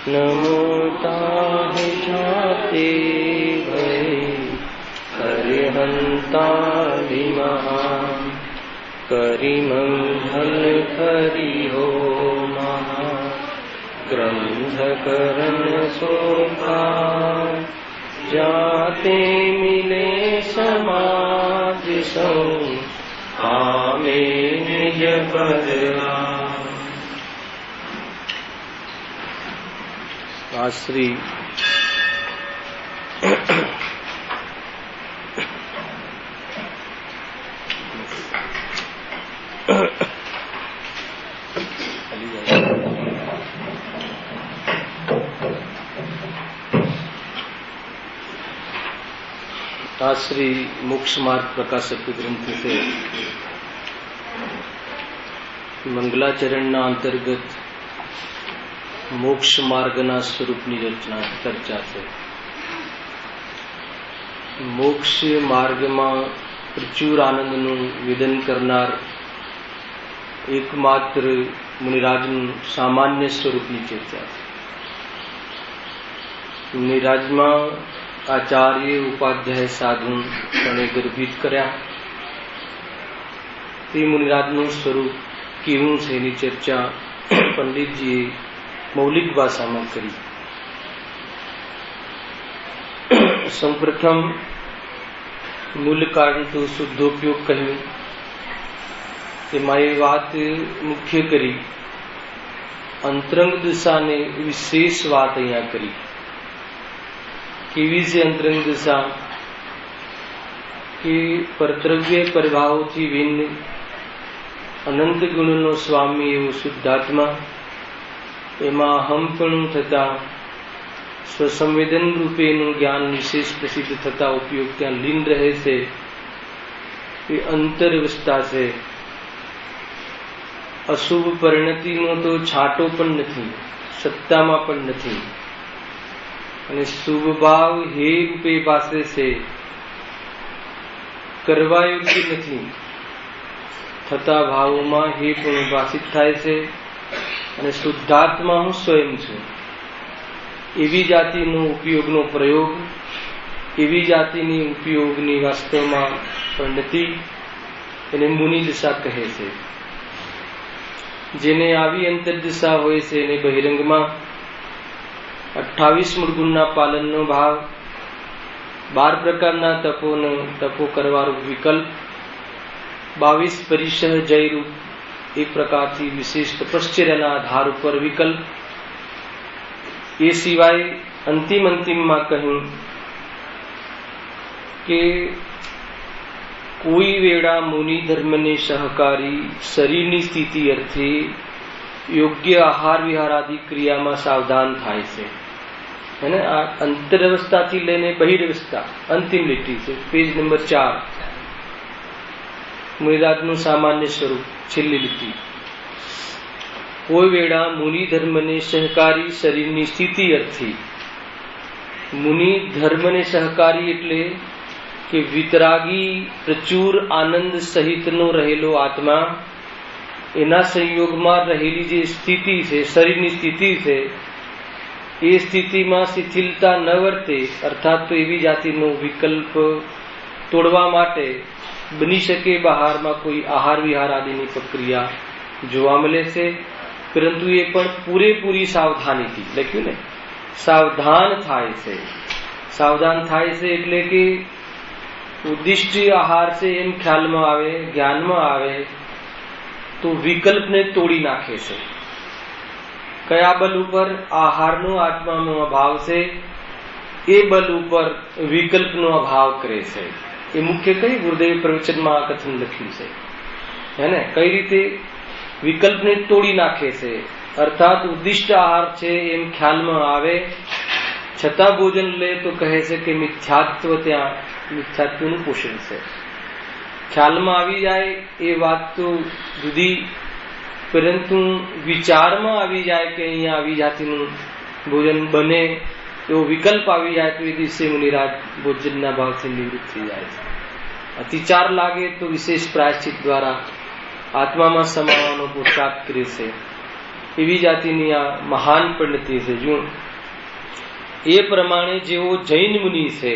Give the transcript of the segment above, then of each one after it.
नमोता है जाते भय हरिहंता महान करि मंगल करि हो महा ग्रंथ करण शोभा जाते मिले समाज सौ आमे निज पदरा। श्री आज श्री मोक्ष मार्ग प्रकाशक ग्रंथ से मंगलाचरण अंतर्गत मोक्ष मार्गना स्वरूपनी रचना चर्चा છે। મોક્ષ માર્ગમાં પ્રચુર આનંદનું વેદન કરનાર એકમાત્ર મુનિરાજનું સામાન્ય સ્વરૂપની ચર્ચા છે। મુનિરાજમાં આચાર્ય ઉપાધ્યાય સાધુ અને ગર્ભિત કર્યા તે મુનિરાજનું સ્વરૂપ કેવું છે એની ચર્ચા પંડિતજીએ મૌલિક ભાષામાં કરી। સૌપ્રથમ મૂળ કારણ તો શુદ્ધોપયોગ કહ્યું, તેમાં એ વાત મુખ્ય કરી અંતરંગ દિશાને વિશેષ વાત અહીંયા કરી। કેવી છે અંતરંગ દિશા કે પરદ્રવ્ય પ્રભાવોથી ભિન્ન અનંત ગુણનો સ્વામી એવો શુદ્ધાત્મા એમાં અહમપણું થતા સ્વસંવેદન રૂપેનું જ્ઞાન વિશેષ પ્રસિદ્ધ થતા ઉપયોગ ત્યાં લીન રહે છે એ અંતરવસ્થા છે। અશુભ પરિણતિનો તો છાંટો પણ નથી, સત્તામાં પણ નથી અને શુભ ભાવ હે રૂપે પાસે છે, કરવા યોગ્ય નથી થતા ભાવોમાં હે પણ ભાષિત થાય છે અને શુદ્ધાત્મા હું સ્વયં છું એવી જાતિનો ઉપયોગનો પ્રયોગ, એવી જાતિની ઉપયોગની વાસ્તવમાં પરિણતિ એને મુનિ દિશા કહે છે। જેને આવી અંતરદિશા હોય છે એને બહિરંગમાં 28 મૂળગુણના પાલનનો ભાવ, 12 પ્રકારના તપો કરવાનો વિકલ્પ, 22 પરિસહ જયરૂપ એક પ્રકારથી વિશેષ તપશ્ચર્યાના આધાર ઉપર વિકલ્પ, એ સિવાય અંતિમમાં કહ્યું કે કોઈ વેળા મુનિ ધર્મને સહકારી શરીરની સ્થિતિ અર્થે યોગ્ય આહાર વિહાર આદિ ક્રિયામાં સાવધાન થાય છે। અને આ અંતરવસ્થાથી લઈને બહિરવસ્થા અંતિમ લીટી છે, પેજ નંબર 4 મુનિરાજનું સામાન્ય સ્વરૂપ છેલ્લી લીટી। કોઈ વેળા મુનિ ધર્મને સહકારી શરીરની સ્થિતિ અર્થી, મુનિ ધર્મને સહકારી એટલે કે વિતરાગી પ્રચુર આનંદ સહિતનો રહેલો આત્મા એના સંયોગમાં રહેલી જે સ્થિતિ છે, શરીરની સ્થિતિ છે, એ સ્થિતિમાં શિથિલતા ન વર્તે અર્થાત તો એવી જાતિનો વિકલ્પ તોડવા માટે બની શકે બહારમાં કોઈ આહાર વિહાર આદિની પ્રક્રિયા જોવા મળે છે, પરંતુ એ પણ પૂરેપૂરી સાવધાનીથી લખ્યું ને, સાવધાન થાય છે। સાવધાન થાય છે એટલે કે ઉદ્દિષ્ટ આહાર છે એમ ખ્યાલમાં આવે, જ્ઞાનમાં આવે તો વિકલ્પને તોડી નાખે છે। કયા બલ ઉપર? આહારનો આત્માનો અભાવ છે એ બલ ઉપર વિકલ્પનો અભાવ કરે છે। એ મુખ્ય કઈ ગુરુદેવ પ્રવચનમાં આ કથન લખ્યું છે હે ને, કઈ રીતે વિકલ્પને તોડી નાખે છે અર્થાત ઉદ્દિષ્ટ આહાર છે એમ ખ્યાલમાં આવે છતાં ભોજન લે તો કહે છે કે મિથ્યાત્વ, ત્યાં મિથ્યાત્વનું પોષણ છે। ખ્યાલમાં આવી જાય એ વાત તો જુદી, પરંતુ વિચારમાં આવી જાય કે અહીંયા આવી જાતિનું ભોજન બને એવો વિકલ્પ આવી જાય તો એ દિવસે મુનિરાજ ભોજનના ભાવથી નિવૃત્ત થઈ જાય છે। અતિચાર લાગે તો વિશેષ પ્રાયશ્ચિત દ્વારા આત્મામાં સમાવવાનો પુરુષાર્થ કરે છે। એવી જાતિની આ મહાન પંડિતી છે. જો એ પ્રમાણે જેવો જૈન મુનિ છે,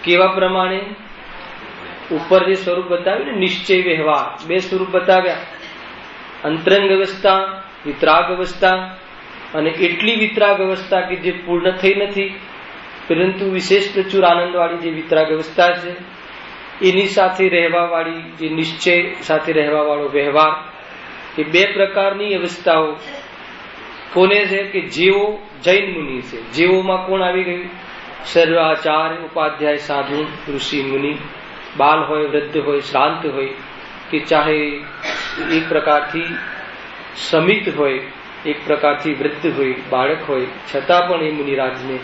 કેવા પ્રમાણે ઉપર જે સ્વરૂપ બતાવ્યું ને નિશ્ચય વ્યવહાર, બે સ્વરૂપ બતાવ્યા, અંતરંગ અવસ્થા, વિતરાગ અવસ્થા, અને એટલી વિતરાગ અવસ્થા કે જે પૂર્ણ થઈ નથી પરંતુ વિશેષ પ્રચુર આનંદ વાળી જે વિતરાગ અવસ્થા છે, એની સાથે રહેવા વાળી જે નિશ્ચય સાથે રહેવા વાળો વ્યવહાર, એ બે પ્રકારની અવસ્થાઓ કોને છે કે જેવો જૈન મુનિ છે. જેવોમાં કોણ આવી ગયું? સર્વાચાર્ય ઉપાધ્યાય સાધુ ઋષિ મુનિ, બાલ હોય, વૃદ્ધ હોય, શ્રાંત હોય, કે ચાહે એક પ્રકારથી સમિત હોય, એક પ્રકારથી વૃદ્ધ હોય, બાળક હોય, છતાં પણ એ મુનિરાજને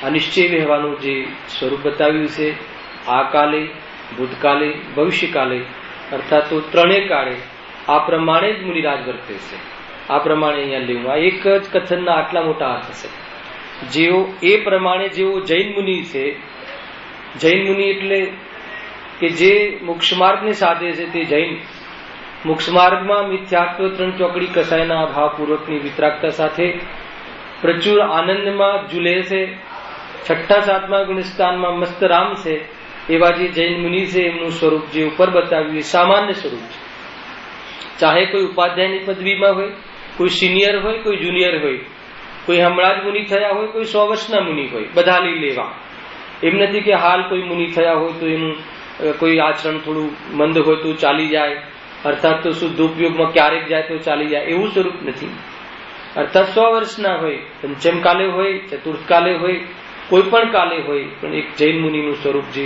આ નિશ્ચય રહેવાનું જે સ્વરૂપ બતાવ્યું છે, આ કાલે, ભૂતકાલે, ભવિષ્યકાલે, અર્થાત તો ત્રણેય કાળે આ પ્રમાણે જ મુનિરાજ વર્તે છે. આ પ્રમાણે અહીંયા લેવું, આ એક જ કથનના આટલા મોટા અર્થ છે. જેઓ એ પ્રમાણે જેવો જૈન મુનિ છે, જૈન મુનિ એટલે કે જે મોક્ષ માર્ગને સાધે છે તે જૈન, મોક્ષ માર્ગમાં મિથ્યાત્વ ત્રણ ચોકડી કસાયના ભાવપૂર્વકની વિતરાગતા સાથે પ્રચુર આનંદમાં ઝૂલે છે, છઠ્ઠા સાતમા ગુણસ્થાનમાં મસ્ત રામ છે. એવા જે જૈન મુનિ છે એમનું સ્વરૂપ જે ઉપર બતાવ્યું એ સામાન્ય સ્વરૂપ છે. ચાહે કોઈ ઉપાધ્યાયની પદવીમાં હોય, કોઈ સિનિયર હોય, કોઈ જુનિયર હોય, કોઈ હમણાં જ મુનિ થયા હોય, કોઈ 100 વર્ષના મુનિ હોય, બધા લઈ લેવા. એમ નથી કે હાલ કોઈ મુનિ થયા હોય તો એનું કોઈ આચરણ થોડું મંદ હોય તો ચાલી જાય, અર્થાત તો શુદ્ધ ઉપયોગમાં ક્યારેક જાય તો ચાલી જાય, એવું સ્વરૂપ નથી. અર્થાત 100 વર્ષના હોય, પંચમ કાલે હોય, ચતુર્થ કાલે હોય, કોઈ પણ કાલે હોય, પણ એક જૈન મુનિનું સ્વરૂપ જે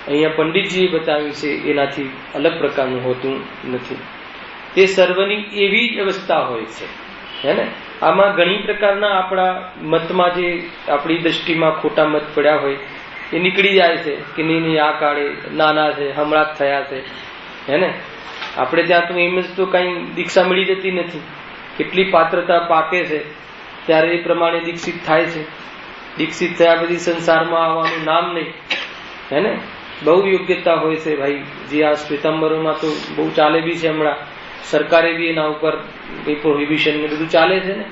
અહીંયા પંડિતજીએ બતાવ્યું છે એનાથી અલગ પ્રકારનું હોતું નથી. તે સર્વની એવી જ અવસ્થા હોય છે, હે ને. આમાં ઘણી પ્રકારના આપણા મતમાં જે આપણી દ્રષ્ટિમાં ખોટા મત પડ્યા હોય એ નીકળી જાય છે કે નહીં, આ કાળે નાના છે, હમણાં જ થયા છે, હે ને. આપણે ત્યાં તો એમ જ તો કઈ દીક્ષા મળી જતી નથી, કેટલી પાત્રતા પાકે છે ત્યારે એ પ્રમાણે દીક્ષિત થાય છે. દીક્ષિત થયા પછી સંસારમાં આવવાનું નામ નહીં, હે ને. બહુ યોગ્યતા હોય છે ભાઈ. જે આ શ્વેતાંબરોમાં તો બહુ ચાલે બી છે, હમણાં સરકારે બી એના ઉપર પ્રોહિબિશન ને બધું ચાલે છે ને.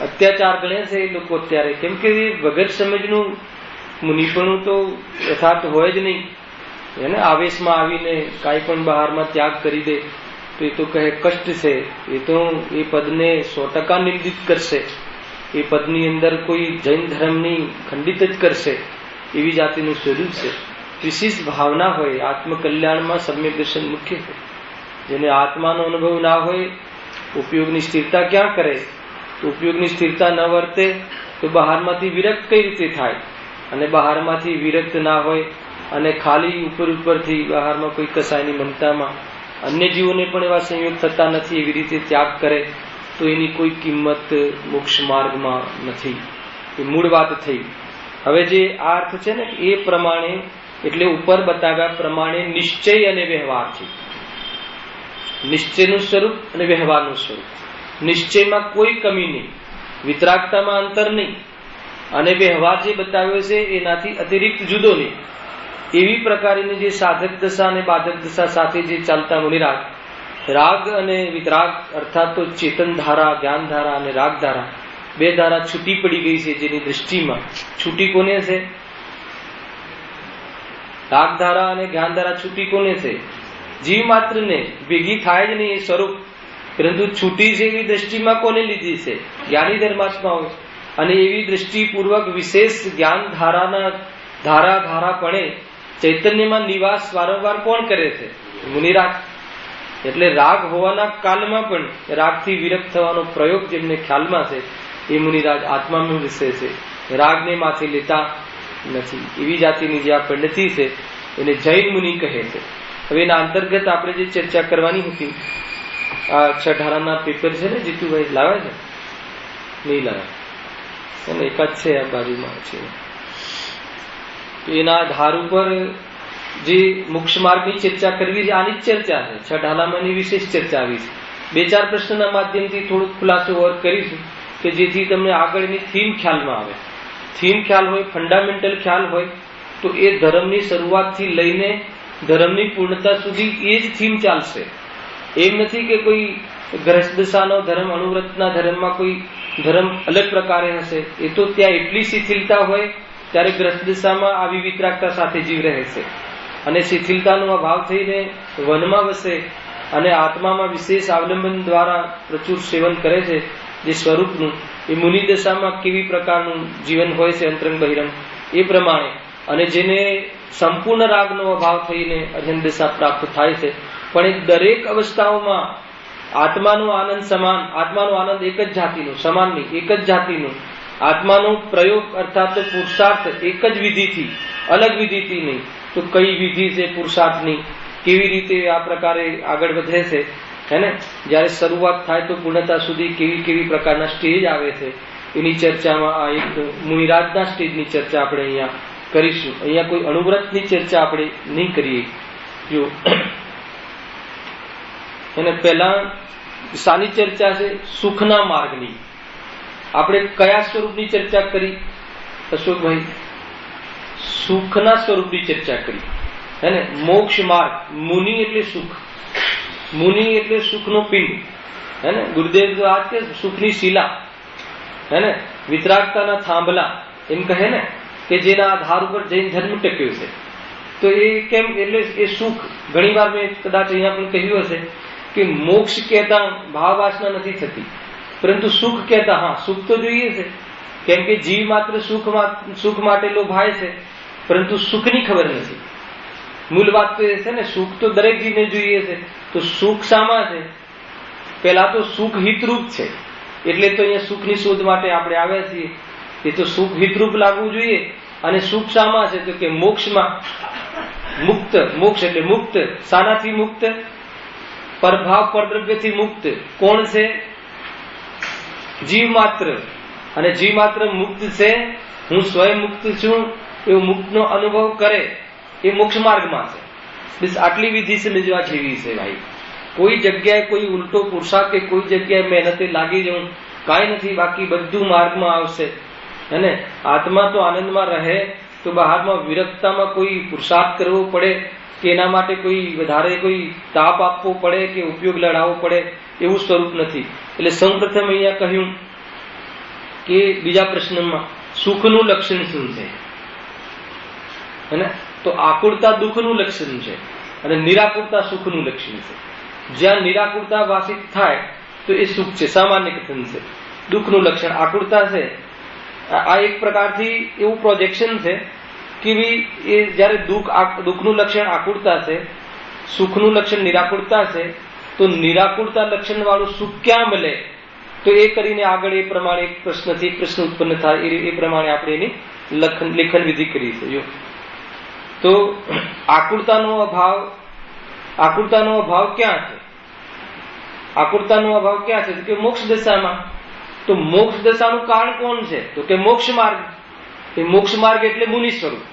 અત્યાચાર ગણે છે એ લોકો અત્યારે, કેમ કે વગર સમજનું મુનિપણું તો યથાર્થ હોય જ નહીં, એને આવેશમાં આવીને કાંઈ પણ બહારમાં ત્યાગ કરી દે તો એ તો કહે કષ્ટ છે, એ તો એ પદને 100% નિંદિત કરશે, એ પદની અંદર કોઈ જૈન ધર્મની ખંડિત જ કરશે, એવી જાતિનું સ્વરૂપ છે. વિશેષ ભાવના હોય, આત્મકલ્યાણમાં સમ્યક દર્શન મુખ્ય હોય. જેને આત્માનો અનુભવ ના હોય, ઉપયોગની સ્થિરતા ક્યાં કરે? તો ઉપયોગની સ્થિરતા ન વર્તે તો બહારમાંથી વિરક્ત કઈ રીતે થાય? અને બહારમાંથી વિરક્ત ના હોય અને ખાલી ઉપરથી બહારમાં કોઈ કસાયની મમતામાં અન્ય જીવોને પણ એવા સંયોગ થતા નથી, એવી રીતે ત્યાગ કરે તો એની કોઈ કિંમત મોક્ષ માર્ગમાં નથી. એ મૂળ વાત થઈ. હવે જે આ અર્થ છે ને એ પ્રમાણે, એટલે ઉપર બતાવ્યા પ્રમાણે નિશ્ચય અને વ્યવહાર છે. નિશ્ચયનું સ્વરૂપ અને વ્યવહારનું સ્વરૂપ. નિશ્ચયમાં કોઈ કમી નહીં, વિતરાગતામાં અંતર નહીં, અને વ્યવહાર જે બતાવ્યો છે એનાથી અતિરિક્ત જુદો નહીં. એવી પ્રકારની જે સાધક દશા અને બાધક દશા સાથે જે ચાલતા મુનિરાગ, રાગ અને વિતરાગ અર્થાત તો ચેતન ધારા, જ્ઞાન ધારા અને રાગ ધારા, બે ધારા છૂટી પડી ગઈ છે. જેની દૃષ્ટિમાં છૂટી કોને છે? રાગ ધારા અને જ્ઞાન ધારા છૂટી કોને છે? જીવ માત્ર ને. ભેગી થાય જ નહીં એ સ્વરૂપ, પરંતુ છૂટી છે એવી દ્રષ્ટિમાં કોને લીધી છે? જ્ઞાની ધર્માત્માઓ. અને એવી દ્રષ્ટિપૂર્વક વિશેષ જ્ઞાન ધારાપણે ચૈતન્યમાં નિવાસ વારંવાર કોણ કરે છે? મુનિરાગ. એટલે રાગ હોવાના કાલમાં પણ રાગથી વિરક્ત થવાનો પ્રયોગ જેમને ખ્યાલમાં છે એ મુનિરાજ આત્માનું વિષય છે, રાગને માથે લેતા નથી. એવી જાતિની જે આ પંડિતી છે એને જૈન મુનિ કહે છે. હવે એના અંતર્ગત આપણે જે ચર્ચા કરવાની હતી, આ 6 ધારાના પેપર છે ને, જીતુભાઈ લાવે છે? નહીં લાવે, એક જ છે આ બાજુમાં છે. તો એના આધાર ઉપર જે મોક્ષ માર્ગની ચર્ચા કરવી છે, આની જ ચર્ચા છે. 6 ઢાલામાંની વિશેષ ચર્ચા આવી છે. 2-4 પ્રશ્નના માધ્યમથી થોડુંક ખુલાસો ઓર કરીશું કે જેથી તમને આગળની થીમ ખ્યાલમાં આવે. થીમ ખ્યાલ હોય, ફંડામેન્ટલ ખ્યાલ હોય તો એ ધર્મની શરૂઆતથી લઈને ધર્મની પૂર્ણતા સુધી એ જ થીમ ચાલશે. એમ નથી કે કોઈ ગ્રસ્ત દશાનો ધર્મ અનુવ્રતના ધર્મમાં કોઈ ધર્મ અલગ પ્રકારે હશે, એ તો ત્યાં એટલી શિથિલતા હોય ત્યારે ગ્રસ્ત દશામાં આવી વિતરાગતા સાથે જીવ રહે છે, અને શિથિલતાનો અભાવ થઈને વનમાં વસે અને આત્મામાં વિશેષ અવલંબન દ્વારા પ્રચુર સેવન કરે છે જે સ્વરૂપનું, એ મુનિ દશામાં કેવી પ્રકારનું જીવન હોય છે અંતરંગ બહિરંગ એ પ્રમાણે, અને જેને સંપૂર્ણ રાગનો અભાવ થઈને અર્હંત દશા પ્રાપ્ત થાય છે. પણ એ દરેક અવસ્થાઓમાં આત્માનો આનંદ સમાન, આત્માનો આનંદ એક જ જાતિનો, સમાન નહીં, એક જ જાતિનો, આત્માનો પ્રયોગ અર્થાત પુરુષાર્થ એક જ વિધિથી, અલગ વિધિથી નહીં. તો કઈ વિધિ છે પુરુષાર્થની, કેવી રીતે આ પ્રકારે આગળ વધે છે, હે ને, જયારે શરૂઆત થાય તો પૂર્ણતા સુધી કેવી કેવી પ્રકારના સ્ટેજ આવે છે, એની ચર્ચામાં આ એક મુનિરાજના સ્ટેજની ચર્ચા આપણે અહીંયા કરીશું. અહીંયા કોઈ અણુવ્રતની ચર્ચા આપણે નહીં કરીએ. જો અને પહેલા શાની ચર્ચા છે? સુખના માર્ગની. આપણે કયા સ્વરૂપની ચર્ચા કરી અશોકભાઈ? સુખના સ્વરૂપની ચર્ચા કરી, હે ને. મોક્ષ માર્ગ, મુનિ એટલે સુખ, મુનિ એટલે સુખનો પિંડ, હે ને. ગુરુદેવ આ કે સુખની શિલા, હે ને, વિતરાગતાના થાંભલા એમ કહે ને, કે જેના આધાર ઉપર જૈન ધર્મ ટક્યો છે. તો એ કેમ? એટલે એ સુખ, ઘણી વાર મેં કદાચ અહીંયા પણ કહ્યું હશે કે મોક્ષ કહેતા ભાવ વાસના નથી થતી, પરંતુ સુખ કહેતા હા સુખ તો જોઈએ છે, કેમ કે જીવ માત્ર સુખ માટે લોભાય છે, પરંતુ સુખની ખબર નથી. મૂળ વાત તો એ છે ને, સુખ તો દરેક જીવને જોઈએ છે. તો સુખ શામાં છે? પેલા તો સુખ હિતરૂપ છે, એટલે તો અહીંયા સુખની શોધ માટે આપણે આવ્યા છીએ. એ તો સુખ હિતરૂપ લાગવું જોઈએ. અને સુખ શામાં છે? તો કે મોક્ષમાં. મુક્ત, મોક્ષ એટલે મુક્ત. શાનાથી મુક્ત? પરભાવ પરદ્રવ્યથી મુક્ત. કોણ છે? જીવ માત્ર. અને જીવ માત્ર મુક્ત છે, હું સ્વયં મુક્ત છું એવો મુક્તનો અનુભવ કરે, એ મોક્ષ માર્ગમાં છે. બસ આટલી વિધિ સમજવા જેવી છે ભાઈ. કોઈ જગ્યાએ કોઈ ઉલટો પુરુષાર્થ કે કોઈ જગ્યાએ મહેનતે લાગી જવું કાંઈ નથી, બાકી બધું માર્ગમાં આવશે. અને આત્મા તો આનંદમાં રહે, તો બહારમાં વિરક્તામાં કોઈ પુરુષાર્થ કરવો પડે કે એના માટે કોઈ વધારે કોઈ તાપ આપવો પડે કે ઉપયોગ લડાવવો પડે, એવું સ્વરૂપ નથી. એટલે સૌપ્રથમ અહીંયા કહ્યું કે બીજા પ્રશ્નમાં સુખનું લક્ષણ શું છે, તો આકુળતા દુઃખનું લક્ષણ છે અને નિરાકુળતા સુખનું લક્ષણ છે. જ્યાં નિરાકુળતા વાસિત થાય તો એ સુખ છે, સામાન્ય કથન છે. દુઃખનું લક્ષણ આકુળતા છે. આ એક પ્રકારથી એવું પ્રોજેક્શન છે કે એ જયારે દુઃખનું લક્ષણ આકુળતા છે, સુખનું લક્ષણ નિરાકુળતા છે, તો નિરાકુળતા લક્ષણ વાળું સુખ ક્યાં મળે? તો એ કરીને આગળ એ પ્રમાણે એક પ્રશ્નથી એક પ્રશ્ન ઉત્પન્ન થાય, એ પ્રમાણે આપણે એની લેખન વિધિ કરી છે. જો તો આકુળતાનો અભાવ ક્યાં છે? આકુળતાનો અભાવ ક્યાં છે? કે મોક્ષ દશામાં. તો મોક્ષ દશાનું કારણ કોણ છે? તો કે મોક્ષ માર્ગ. એ મોક્ષ માર્ગ એટલે મુનિ સ્વરૂપ.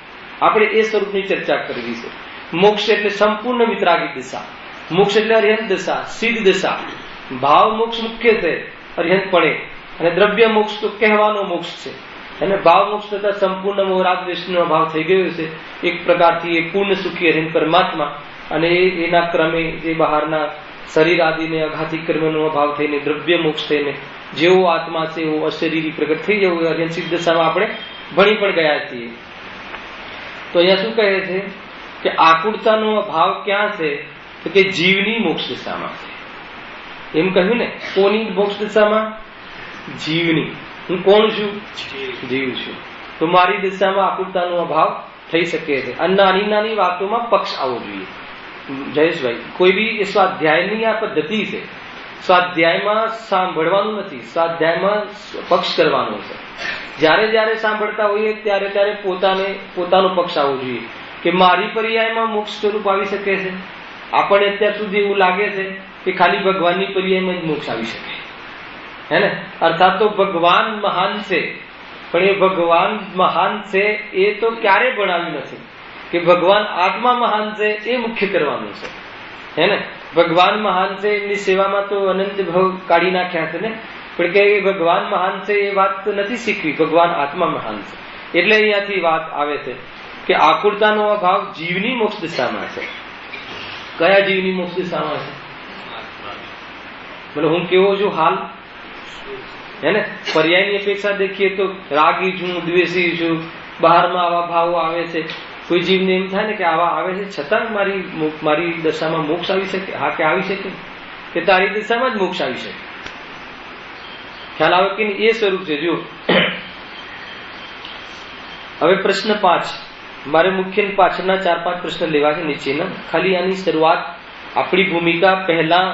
આપણે એ સ્વરૂપની ચર્ચા કરવી છે. મોક્ષ એટલે સંપૂર્ણ વિતરાગી દશા, મોક્ષ એટલે અર્હંત દશા, સિદ્ધ દશા. ભાવ મોક્ષ મુખ્ય છે અર્હંતપણે, અને દ્રવ્ય મોક્ષ તો કહેવાનો મોક્ષ છે. અને ભાવ મોક્ષ થતા સંપૂર્ણ મોહરાગ દ્વેષનો અભાવ થઈ ગયો છે. એક પ્રકારથી એ પૂર્ણ સુખી અર્હંત પરમાત્મા, અને એના ક્રમે જે બહારના શરીર આદિને અઘાતી કર્મનો અભાવ થઈને દ્રવ્ય મોક્ષ થઈને જેવો આત્મા છે એવો અશરીરી પ્રગટ થઈ જવું, અર્હંત સિદ્ધ દશામાં આપણે ભણી પણ ગયા છીએ. તો અહીંયા શું કહે છે કે આકુળતાનો અભાવ ક્યાં છે? તો કે જીવની મોક્ષ દશામાં છે. એમ કહ્યું ને, કોની મોક્ષ દશામાં? જીવની. હું કોણ છું? જીવ છું. તો મારી દિશામાં આકુળતાનો અભાવ થઈ શકે છે. અને નાની નાની વાતોમાં પક્ષ આવવો જોઈએ. જયેશભાઈ, કોઈ બી સ્વાધ્યાયની આ પદ્ધતિ છે. સ્વાધ્યાયમાં સાંભળવાનું નથી, સ્વાધ્યાયમાં પક્ષ કરવાનો છે. જ્યારે જ્યારે સાંભળતા હોઈએ ત્યારે ત્યારે પોતાનો પક્ષ આવવો જોઈએ કે મારી પર્યાયમાં મોક્ષ સ્વરૂપ આવી શકે છે. આપણને અત્યાર સુધી એવું લાગે છે કે ખાલી ભગવાનની પર્યાયમાં જ મોક્ષ આવી શકે, હે ને. અર્થાત તો ભગવાન મહાન છે, પણ એ ભગવાન મહાન છે એ તો ક્યારે ભણાવ્યું નથી કે ભગવાન આત્મા મહાન છે એ મુખ્ય કરવાનું છે, હે ને. ભગવાન મહાન છે એમની સેવામાં તો અનંત ભાવ કાઢી નાખ્યા છે ને, પણ કે ભગવાન મહાન છે એ વાત તો નથી શીખવી. ભગવાન આત્મા મહાન છે એટલે અહીંયાથી વાત આવે છે કે આકુળતાનો અભાવ જીવની મોક્ષ દિશામાં છે. કયા જીવની મોક્ષ દિશામાં છે? मतलब હું કેવો છું હાલ, હે ને? પર્યાયની અપેક્ષા દેખીએ તો રાગી છું, દ્વેષી છું, બહારમાં આવા ભાવો આવે છે. કોઈ જીવને એમ થાય ને કે આવા આવે છે છતાં મારી દશામાં મોક્ષ આવી શકે? હા, કે આવી શકે, કે તારી દશામાં જ મોક્ષ આવી શકે. ખ્યાલ આવે કે એ સ્વરૂપ છે. જો હવે પ્રશ્ન 5, મારે મુખ્ય પાછળના 4-5 પ્રશ્ન લેવા છે નીચેના. ખાલી આની શરૂઆત, આપણી ભૂમિકા પહેલા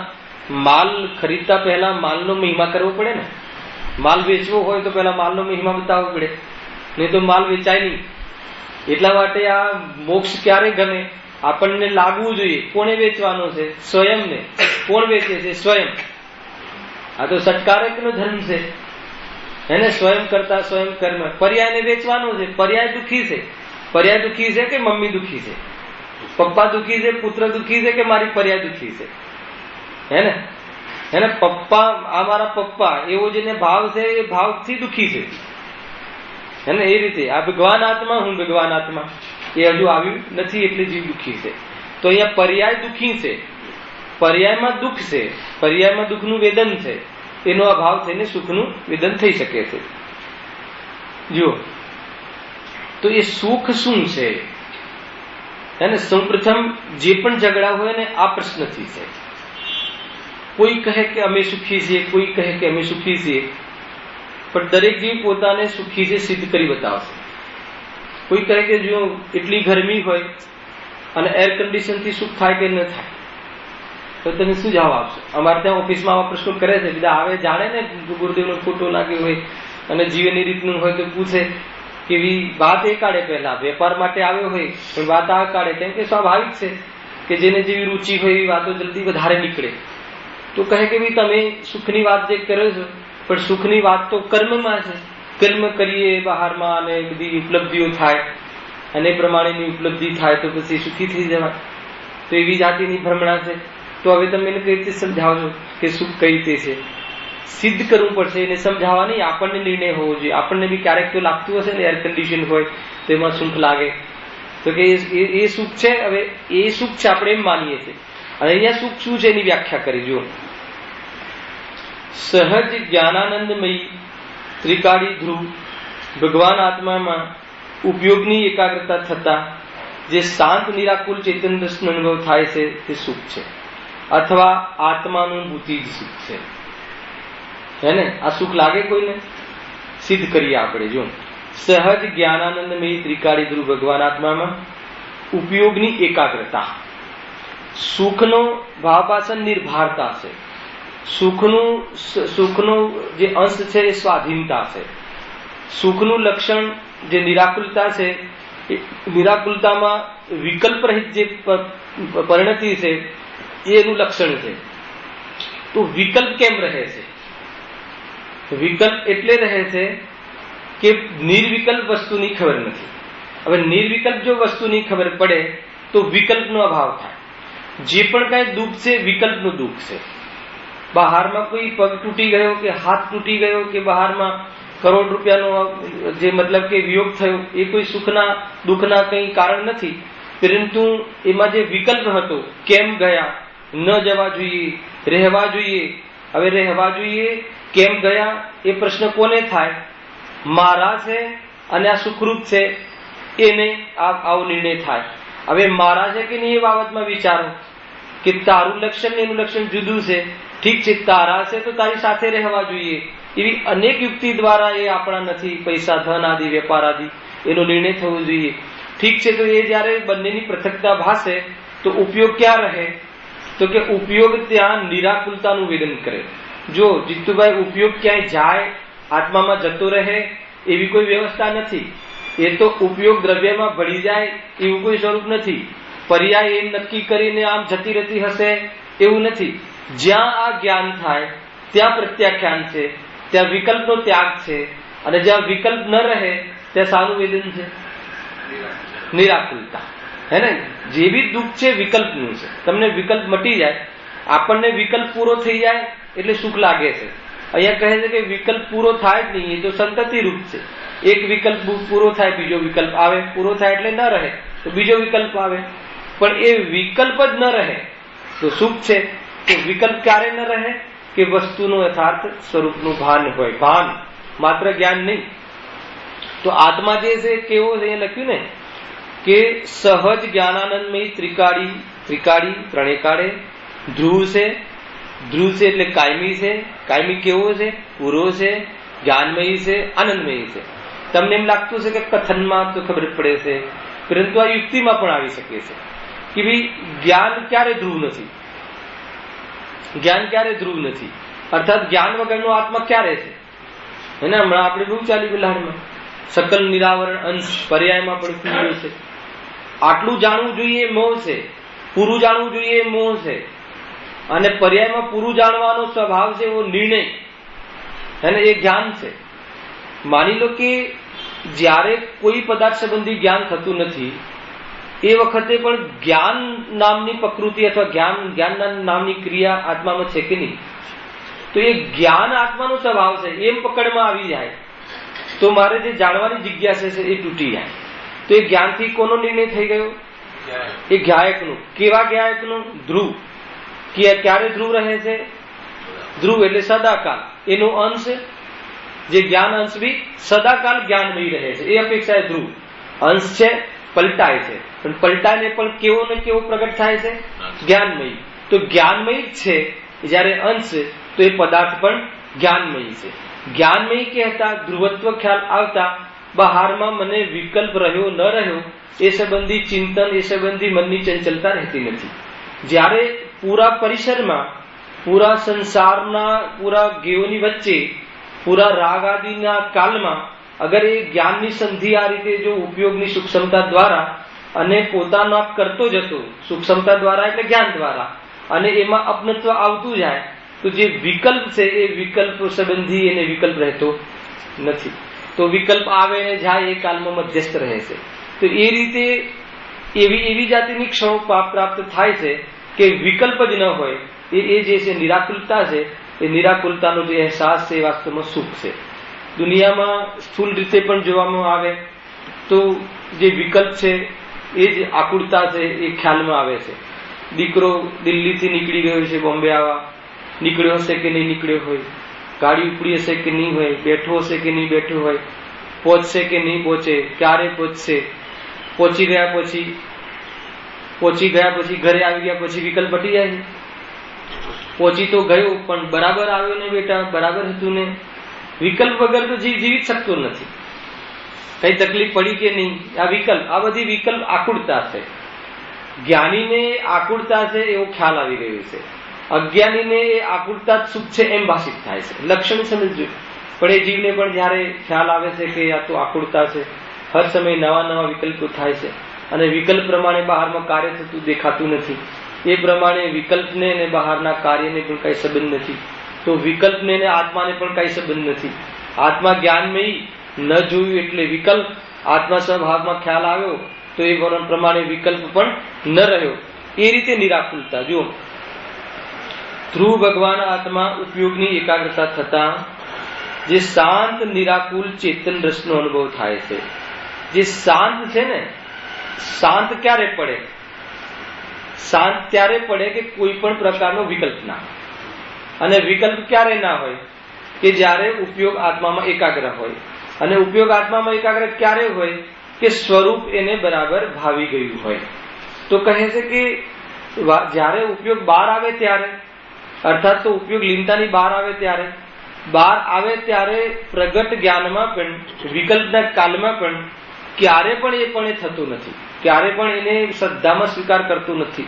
માલ ખરીદતા પહેલા માલનો મહિમા કરવો પડે ને. માલ વેચવો હોય તો પહેલા માલનો મહિમા બતાવવો પડે, નહીં તો માલ વેચાય નહીં. એટલા માટે આ મોક્ષ ક્યારે ગમે? આપણને લાગવું જોઈએ કોને વેચવાનો છે? સ્વયંને. કોણ વેચે છે? સ્વયં. આ તો સત્કારકનો ધર્મ છે, એને સ્વયં કરતા સ્વયં કર્મ. પર્યાયને વેચવાનો છે. પર્યાય દુઃખી છે. પર્યાય દુઃખી છે કે મમ્મી દુઃખી છે? પપ્પા દુઃખી છે, પુત્ર દુઃખી છે કે મારી પર્યાય દુઃખી છે? હે ને? પપ્પા, આ મારા પપ્પા એવો જેને ભાવ છે એ ભાવથી દુઃખી છે. હે ને? એ રીતે આ ભગવાન આત્મા, હું ભગવાન આત્મા, એ હજુ આવ્યું નથી એટલે જીવ દુઃખી છે. તો અહીંયા પર્યાય દુઃખી છે. પર્યાયમાં દુઃખ છે, પર્યાયમાં દુઃખનું વેદન છે. એનો અભાવ થઈને સુખનું વેદન થઈ શકે છે. જો તો એ સુખ શું છે? એને સૌપ્રથમ જે પણ ઝઘડા હોય ને આ પ્રશ્નથી છે. કોઈ કહે કે અમે સુખી છીએ, કોઈ કહે કે અમે સુખી છીએ, પણ દરેક જીવ પોતાને સુખી છે સિદ્ધ કરી બતાવશે. કોઈ કહે કે જો એટલી ગરમી હોય અને એર કન્ડિશન થી સુખ થાય કે ન થાય, તો તમે શું જવાબ આપશો? અમારે ત્યાં ઓફિસમાં આવા પ્રશ્નો કરે છે. બધા આવે, જાણે ને ગુરુદેવનો ફોટો લાગ્યો હોય અને જીવનની રીતનું હોય તો પૂછે કે વાત એ કાઢે. પહેલા વેપાર માટે આવ્યો હોય પણ વાત આ કાઢે, કેમ કે સ્વાભાવિક છે કે જેને જેવી રૂચિ હોય એવી વાતો જલ્દી વધારે નીકળે. તો કહે કે ભાઈ તમે સુખની વાત જે કરો છો, પણ સુખની વાત તો કર્મમાં છે. કર્મ કરીએ બહારમાં અને બધી ઉપલબ્ધિઓ થાય અને પ્રમાણેની ઉપલબ્ધિ થાય તો પછી સુખી થઈ જવાય. તો એવી જાતિની ભ્રમણા છે. તો હવે તમે એને કઈ રીતે સમજાવજો કે સુખ કઈ રીતે છે? સિદ્ધ કરવું પડશે. એને સમજાવવા નહીં, આપણને નિર્ણય હોવો જોઈએ. આપણને બી ક્યારેક તો લાગતું હશે ને એર કન્ડિશન હોય તો એમાં સુખ લાગે, તો કે એ સુખ છે. હવે એ સુખ છે આપણે એમ માનીએ છીએ. અને અહીંયા સુખ શું છે એની વ્યાખ્યા કરી. જો સહજ જ્ઞાનાનંદમયી ત્રિકાળી ધ્રુવ ભગવાન આત્મામાં ઉપયોગની એકાગ્રતા થતા જે શાંત નિરાકુલ ચેતન રસનો અનુભવ થાય છે તે સુખ છે, અથવા આત્માનુભૂતિ જ સુખ છે. હે ને? આ સુખ લાગે કોઈને? સિદ્ધ કરીએ આપણે. જો સહજ જ્ઞાનાનંદમયી ત્રિકાળી ધ્રુવ ભગવાન આત્મામાં ઉપયોગની એકાગ્રતા. સુખનો ભાવપાસન નિર્ભારતા છે. સુખનો જે અંશ છે એ સ્વાધીનતા છે. સુખનું લક્ષણ જે નિરાકુલતા છે, એ નિરાકુલતામાં વિકલ્પ રહિત જે પરિણતિ છે એનું લક્ષણ છે. તો વિકલ્પ કેમ રહે છે? વિકલ્પ એટલે રહે છે કે નિર્વિકલ્પ વસ્તુની ખબર નથી. હવે નિર્વિકલ્પ જો વસ્તુની ખબર પડે તો વિકલ્પનો અભાવ થાય. જે પણ કઈ દુઃખ છે વિકલ્પનું દુઃખ છે. બહારમાં કોઈ પગ તૂટી ગયો કે હાથ તૂટી ગયો કે બહારમાં કરોડ રૂપિયાનો જે મતલબ કે વિયોગ થયો, એ કોઈ સુખના દુઃખના કંઈ કારણ નથી. પરંતુ એમાં જે વિકલ્પ હતો, કેમ ગયા, ન જવા જોઈએ, રહેવા જોઈએ. હવે રહેવા જોઈએ, કેમ ગયા એ પ્રશ્ન કોને થાય? મારા છે અને આ સુખરૂપ છે એને આવો નિર્ણય થાય. હવે મારા છે કે નહીં એ બાબતમાં વિચારો કે તારું લક્ષણ ને એનું લક્ષણ જુદું છે. ઠીક છે, તારા છે તો તારી સાથે રહેવા જોઈએ. એવી અનેક યુક્તિ દ્વારા એ આપણા નથી. પૈસા, ધન આદિ, વેપાર આદિ, એનો નિર્ણય થવો જોઈએ. ઠીક છે, તો એ જયારે બંનેની પૃથકતા ભાસે તો ઉપયોગ ક્યાં રહે? તો કે ઉપયોગ ત્યાં નિરાકુલતાનું વેદન કરે. જો જીતુભાઈ, ઉપયોગ ક્યાંય જાય, આત્મામાં જતો રહે એવી કોઈ વ્યવસ્થા નથી. એ તો ઉપયોગ દ્રવ્યમાં ભળી જાય એવું કોઈ સ્વરૂપ નથી. પર્યાય એમ નક્કી કરીને આમ જતી રહેતી હશે એવું નથી. જ્યાં આ જ્ઞાન થાય ત્યાં પ્રત્યાખ્યાન છે, ત્યાં વિકલ્પનો ત્યાગ છે. અને જ્યાં વિકલ્પ ન રહે ત્યાં સારું વેદન છે, નિરાકુલતા. હે ને? જે બી દુઃખ છે વિકલ્પનું છે. તમને વિકલ્પ મટી જાય, આપણને વિકલ્પ પૂરો થઈ જાય એટલે સુખ લાગે છે. અહીંયા કહે છે કે વિકલ્પ પૂરો થાય જ નહીં, એ તો સંતતિ રૂપ છે. એક વિકલ્પ પૂરો થાય બીજો વિકલ્પ આવે, પૂરો થાય એટલે ન રહે તો બીજો વિકલ્પ આવે. પણ એ વિકલ્પ જ ન રહે તો સુખ છે. તો વિકલ્પ ક્યારે ન રહે? કે વસ્તુનું યથાર્થ સ્વરૂપનું ભાન હોય, ભાન માત્ર જ્ઞાન નહીં. તો આત્મા જે છે કેવો છે, એ લખ્યું ને કે સહજ જ્ઞાનાનંદમય ત્રિકાળી ત્રણે કાળે ધ્રુવ છે. ધ્રુવ છે એટલે કાયમી છે. કાયમી કેવો છે? પૂરો છે, જ્ઞાનમય છે, આનંદમય છે. તમને એમ લાગતું છે કે કથનમાં તો ખબર પડે છે, પરંતુ આ યુક્તિમાં પણ આવી શકે છે કે ભાઈ જ્ઞાન ક્યારે ધ્રુવ નથી, જ્ઞાન ક્યારે ધ્રુવ નથી, અર્થાત જ્ઞાન વગરનો આત્મા ક્યારે છે. એને હમણાં આપણે બહુ ચાલી બિલાડમાં સકલ નિરાવરણ અંશ પર્યાયમાં પણ કીધું છે. આટલું જાણવું જોઈએ મોહ છે, પૂરું જાણવું જોઈએ મોહ છે, અને પર્યાયમાં પૂરું જાણવાનો સ્વભાવ છે એવો નિર્ણય, અને એ જ્ઞાન છે. માની લો કે જ્યારે કોઈ પદાર્થ સંબંધી જ્ઞાન થતું નથી એ વખતે પણ જ્ઞાન નામની પ્રકૃતિ અથવા જ્ઞાન નામની ક્રિયા આત્મામાં છે કે નહીં, તો એ જ્ઞાન આત્માનો સ્વભાવ છે એમ પકડમાં આવી જાય તો મારે જે જાણવાની જિજ્ઞાસા છે એ તૂટી જાય. તો એ જ્ઞાનથી કોનો નિર્ણય થઈ ગયો? એ જ્ઞાયકનું. કેવા જ્ઞાયકનું? ધ્રુવ. ક્યારે ધ્રુવ રહે છે? ધ્રુવ એટલે સદાકાલ. એનો અંશ જે જ્ઞાન અંશ બી સદાકાલ જ્ઞાનમય રહે છે, એ અપેક્ષા ધ્રુવ અંશ છે, પલટાય છે, પણ પલટાય પણ કેવો ને કેવો પ્રગટ થાય છે? જ્ઞાનમય. તો જ્ઞાનમય જ છે જયારે અંશ, તો એ પદાર્થ પણ જ્ઞાનમય છે. જ્ઞાનમય કહેતા ધ્રુવત્વ ખ્યાલ આવતા બહારમાં મને વિકલ્પ રહ્યો ન રહ્યો એ સંબંધી ચિંતન, એ સંબંધી મનની ચંચલતા રહેતી નથી. જ્યારે પૂરા પરિસરમાં, પૂરા સંસારના પૂરા ગેયોની વચ્ચે, પૂરા રાગ આદિના કાલમાં અગર એ જ્ઞાનની સંધિ આ રીતે જો ઉપયોગની સૂક્ષ્મતા દ્વારા અને પોતાના કરતો જતો, સૂક્ષ્મતા દ્વારા એટલે જ્ઞાન દ્વારા, અને એમાં અપનત્વ આવતું જાય તો જે વિકલ્પ છે એ વિકલ્પ સંબંધી એને વિકલ્પ રહેતો નથી. તો વિકલ્પ આવે ને જાય એ કાલમાં મધ્યસ્થ રહે છે. તો એ રીતે એવી જાતિની ક્ષણો પ્રાપ્ત થાય છે કે વિકલ્પ જ ન હોય. એ જે છે નિરાકુલતા છે, એ નિરાકુલતાનો જે અહેસાસ છે એ વાસ્તવમાં સુખ છે. દુનિયામાં સ્થૂળ રીતે પણ જોવામાં આવે તો જે વિકલ્પ છે એ જ આકુળતા છે એ ખ્યાલમાં આવે છે. દીકરો દિલ્હીથી નીકળી ગયો છે બોમ્બે આવવા, નીકળ્યો હશે કે નહીં નીકળ્યો હોય, ગાડી ઉપડી હશે કે નહીં હોય, બેઠો હશે કે નહીં બેઠો હોય, પહોંચશે કે નહીં પહોંચે, ક્યારે પહોંચશે, પહોંચી ગયા પછી ઘરે આવી ગયા પછી વિકલ્પ હટી જાય છે. પહોંચી તો ગયો પણ બરાબર આવ્યો ને બેટા, બરાબર હતું ને. વિકલ્પ વગર તો જીવી શકતો નથી. કઈ તકલીફ પડી કે નહીં, આ વિકલ્પ, આ બધી વિકલ્પ આકુળતા છે. જ્ઞાનીને આકુળતા છે એવો ખ્યાલ આવી ગયો છે, અજ્ઞાનીને એ આકુળતા જ સુખ છે એમ ભાષિત થાય છે. લક્ષણ સમજજો. પણ એ જીવને પણ જયારે ખ્યાલ આવે છે કે આ તો આકુળતા છે, હર સમય નવા વિકલ્પો થાય છે, અને વિકલ્પ પ્રમાણે બહારમાં કાર્ય થતું દેખાતું નથી, એ પ્રમાણે વિકલ્પને અને બહારના કાર્યને પણ કઈ સંબંધ નથી, તો વિકલ્પને અને આત્માને પણ કઈ સંબંધ નથી. આત્મા જ્ઞાનમય ન જોયું એટલે વિકલ્પ, આત્મા સ્વભાવમાં ખ્યાલ આવ્યો તો એ પ્રમાણે વિકલ્પ પણ ન રહ્યો. એ રીતે નિરાકુલતા. જો ધ્રુવ ભગવાન આત્મા ઉપયોગની એકાગ્રતા થતા જે શાંત નિરાકુલ ચેતન રસનો અનુભવ થાય છે. જે શાંત છે ને, શાંત ક્યારે પડે? શાંત ત્યારે પડે કે કોઈ પણ પ્રકારનો વિકલ્પ ના, અને વિકલ્પ ક્યારે ના હોય? કે જ્યારે ઉપયોગ આત્મામાં એકાગ્ર હોય. અને ઉપયોગ આત્મામાં એકાગ્ર ક્યારે હોય? કે સ્વરૂપ એને બરાબર ભાવી ગયું હોય. તો કહે છે કે જ્યારે ઉપયોગ બહાર આવે ત્યારે, અર્થાત તો ઉપયોગ લીનતાની બહાર આવે ત્યારે પ્રગટ જ્ઞાનમાં પણ, વિકલ્પના કાલમાં પણ ક્યારે પણ એ થતું નથી. ક્યારે પણ એને શ્રદ્ધામાં સ્વીકાર કરતું નથી.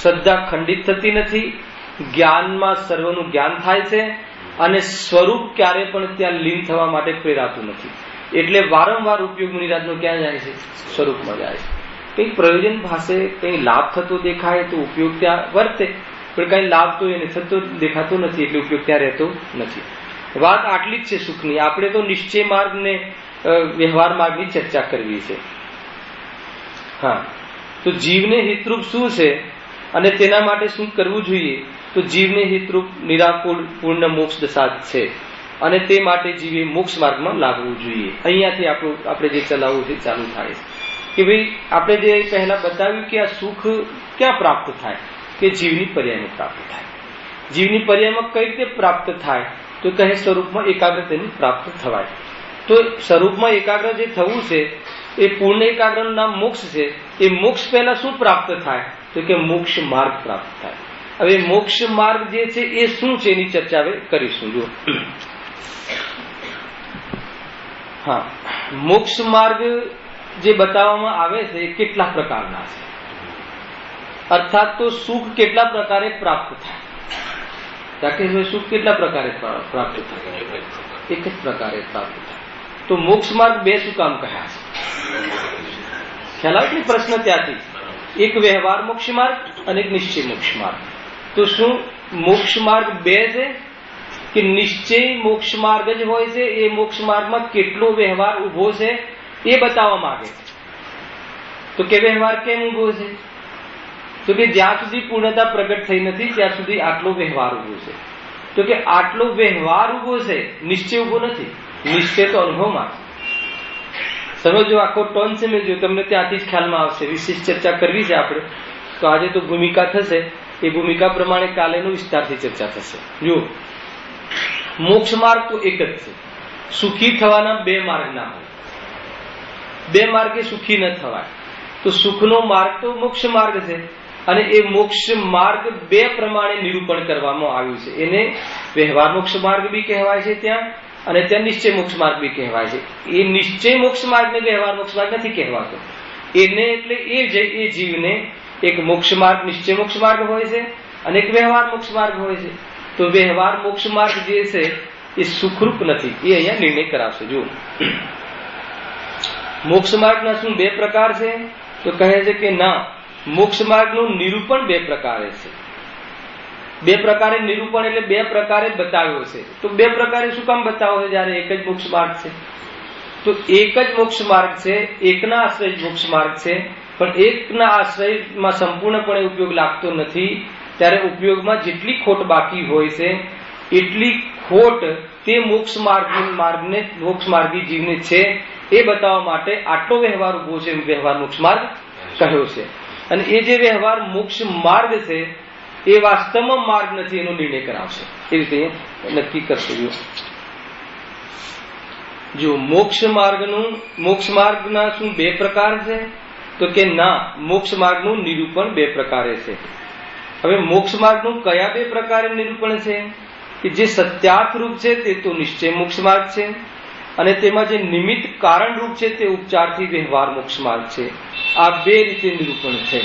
શ્રદ્ધા ખંડિત થતી નથી. જ્ઞાનમાં સર્વનું જ્ઞાન થાય છે, અને સ્વરૂપ ક્યારે પણ ત્યાં લીન થવા માટે પ્રેરાતું નથી. એટલે વારંવાર ઉપયોગ મુનિરાજનો ક્યાં જાય છે? સ્વરૂપમાં જાય છે. કંઈક પ્રયોજન ભાષે, કંઈ લાભ થતો દેખાય તો ઉપયોગ ત્યાં વર્તે, પણ કઈ લાભ તો એને થતો દેખાતો નથી, એટલે ઉપયોગ ત્યાં રહેતો નથી. વાત આટલી જ છે સુખની. આપણે તો નિશ્ચય માર્ગ ને વ્યવહાર માર્ગની ચર્ચા કરવી છે. હા, તો જીવને હિતરૂપ શું છે અને તેના માટે શું કરવું જોઈએ? તો જીવને હિતરૂપ નિરાકુળ પૂર્ણ મોક્ષ દશા છે, અને તે માટે જીવે મોક્ષ માર્ગમાં લાગવું જોઈએ. અહીંયાથી આપણે જે ચલાવવું છે ચાલુ થાય છે કે ભાઈ આપણે જે પહેલા બતાવ્યું કે આ સુખ ક્યાં પ્રાપ્ત થાય? કે જીવની પર્યાયને પ્રાપ્ત થાય. જીવની પર્યાયમાં કઈ રીતે પ્રાપ્ત થાય? તો કહે સ્વરૂપમાં એકાગ્ર તેની પ્રાપ્ત થવાય. તો સ્વરૂપમાં એકાગ્ર જે થવું છે એ પૂર્ણ એકાગ્રનું નામ મોક્ષ છે. એ મોક્ષ પહેલા શું પ્રાપ્ત થાય? તો કે મોક્ષ માર્ગ પ્રાપ્ત થાય. હવે મોક્ષ માર્ગ જે છે એ શું છે એની ચર્ચા હવે કરીશું. જો હા, મોક્ષ માર્ગ જે બતાવવામાં આવે છે એ કેટલા પ્રકારના છે, અર્થાત તો સુખ કેટલા પ્રકારે પ્રાપ્ત થાય? રાકેશભાઈ, સુખ કેટલા પ્રકારે પ્રાપ્ત થાય? એક જ પ્રકારે પ્રાપ્ત થાય. તો મોક્ષ માર્ગ બે શું કામ કહ્યા છે? ખ્યાલ આવે ને પ્રશ્ન ત્યાંથી. એક વ્યવહાર મોક્ષ માર્ગ અને એક નિશ્ચય મોક્ષ માર્ગ. તો શું મોક્ષ માર્ગ બે છે કે નિશ્ચય મોક્ષ માર્ગ જ હોય છે? એ મોક્ષ માર્ગમાં કેટલો વ્યવહાર ઉભો છે એ બતાવવા માંગે છે. તો કે વ્યવહાર કેમ ઉભો છે? તો કે જ્યાં સુધી પૂર્ણતા પ્રગટ થઈ નથી ત્યાં સુધી આટલો વ્યવહાર ઉભો છે. તો કે આટલો વ્યવહાર ઉભો છે, નિશ્ચય ઉભો નથી. નિશ્ચય તો અનુભવમાં સમજો, આખો ટોન સમજો, તમને ત્યાંથી જ ખ્યાલમાં આવશે. વિશેષ ચર્ચા કરવી છે આપણે તો આજે તો ભૂમિકા થશે, એ ભૂમિકા પ્રમાણે કાલેનો વિસ્તારથી ચર્ચા થશે. જો મોક્ષ માર્ગ તો એક જ છે. સુખી થવાના બે માર્ગ ના હોય, બે માર્ગે સુખી ન થવાય. તો સુખનો માર્ગ તો મોક્ષ માર્ગ છે અને એ મોક્ષ માર્ગ બે પ્રમાણે નિરૂપણ કરવામાં આવ્યું છે. એને વ્યવહાર મોક્ષ માર્ગ બી કહેવાય છે ત્યાં, અને ત્યાં નિશ્ચય મોક્ષ માર્ગ બી કહેવાય છે. એ નિશ્ચય મોક્ષ માર્ગ ને વ્યવહાર મોક્ષ માર્ગ નથી કહેવાતો. એને એટલે એ જીવને એક મોક્ષ માર્ગ નિશ્ચય મોક્ષ માર્ગ હોય છે અને એક વ્યવહાર મોક્ષ માર્ગ હોય છે. તો વ્યવહાર મોક્ષ માર્ગ જે છે એ સુખરૂપ નથી, એ અહીંયા નિર્ણય કરાવશે. જો મોક્ષ માર્ગના શું બે પ્રકાર છે? તો કહે છે કે ના, મોક્ષ માર્ગનું નિરૂપણ બે પ્રકારે છે. બે પ્રકારે નિરૂપણ એટલે બે પ્રકારે બતાવ્યો છે. તો બે પ્રકારે શું કામ બતાવો છે જયારે એક જ મોક્ષ માર્ગ છે? તો એક જ મોક્ષ માર્ગ છે, એકના આશ્રય મોક્ષ માર્ગ છે, પણ એકના આશ્રયમાં સંપૂર્ણપણે ઉપયોગ લાગતો નથી. ત્યારે ઉપયોગમાં જેટલી ખોટ બાકી હોય છે એટલી ખોટ તે મોક્ષ માર્ગને મોક્ષ માર્ગી જીવને છે એ બતાવવા માટે આટલો વ્યવહાર ઉભો છે, વ્યવહાર મોક્ષ માર્ગ કહ્યો છે. અને એ જે વ્યવહાર મોક્ષ માર્ગ છે એ વાસ્તવમાં માર્ગ નથી, એનો નિર્ણય કરાવશે. એ રીતે નક્કી કરશે. જો મોક્ષ માર્ગના શું બે પ્રકાર છે? તો કે ના, મોક્ષ માર્ગનું નિરૂપણ બે પ્રકારે છે. હવે મોક્ષ માર્ગનું કયા બે પ્રકારે નિરૂપણ છે? કે જે સત્યાર્થ રૂપ છે તે તો નિશ્ચય મોક્ષ માર્ગ છે, અને તેમાં જે નિમિત્ત કારણ રૂપ છે તે ઉપચારથી વ્યવહાર મોક્ષ માર્ગ છે. આ બે રીતે નિરૂપણ છે.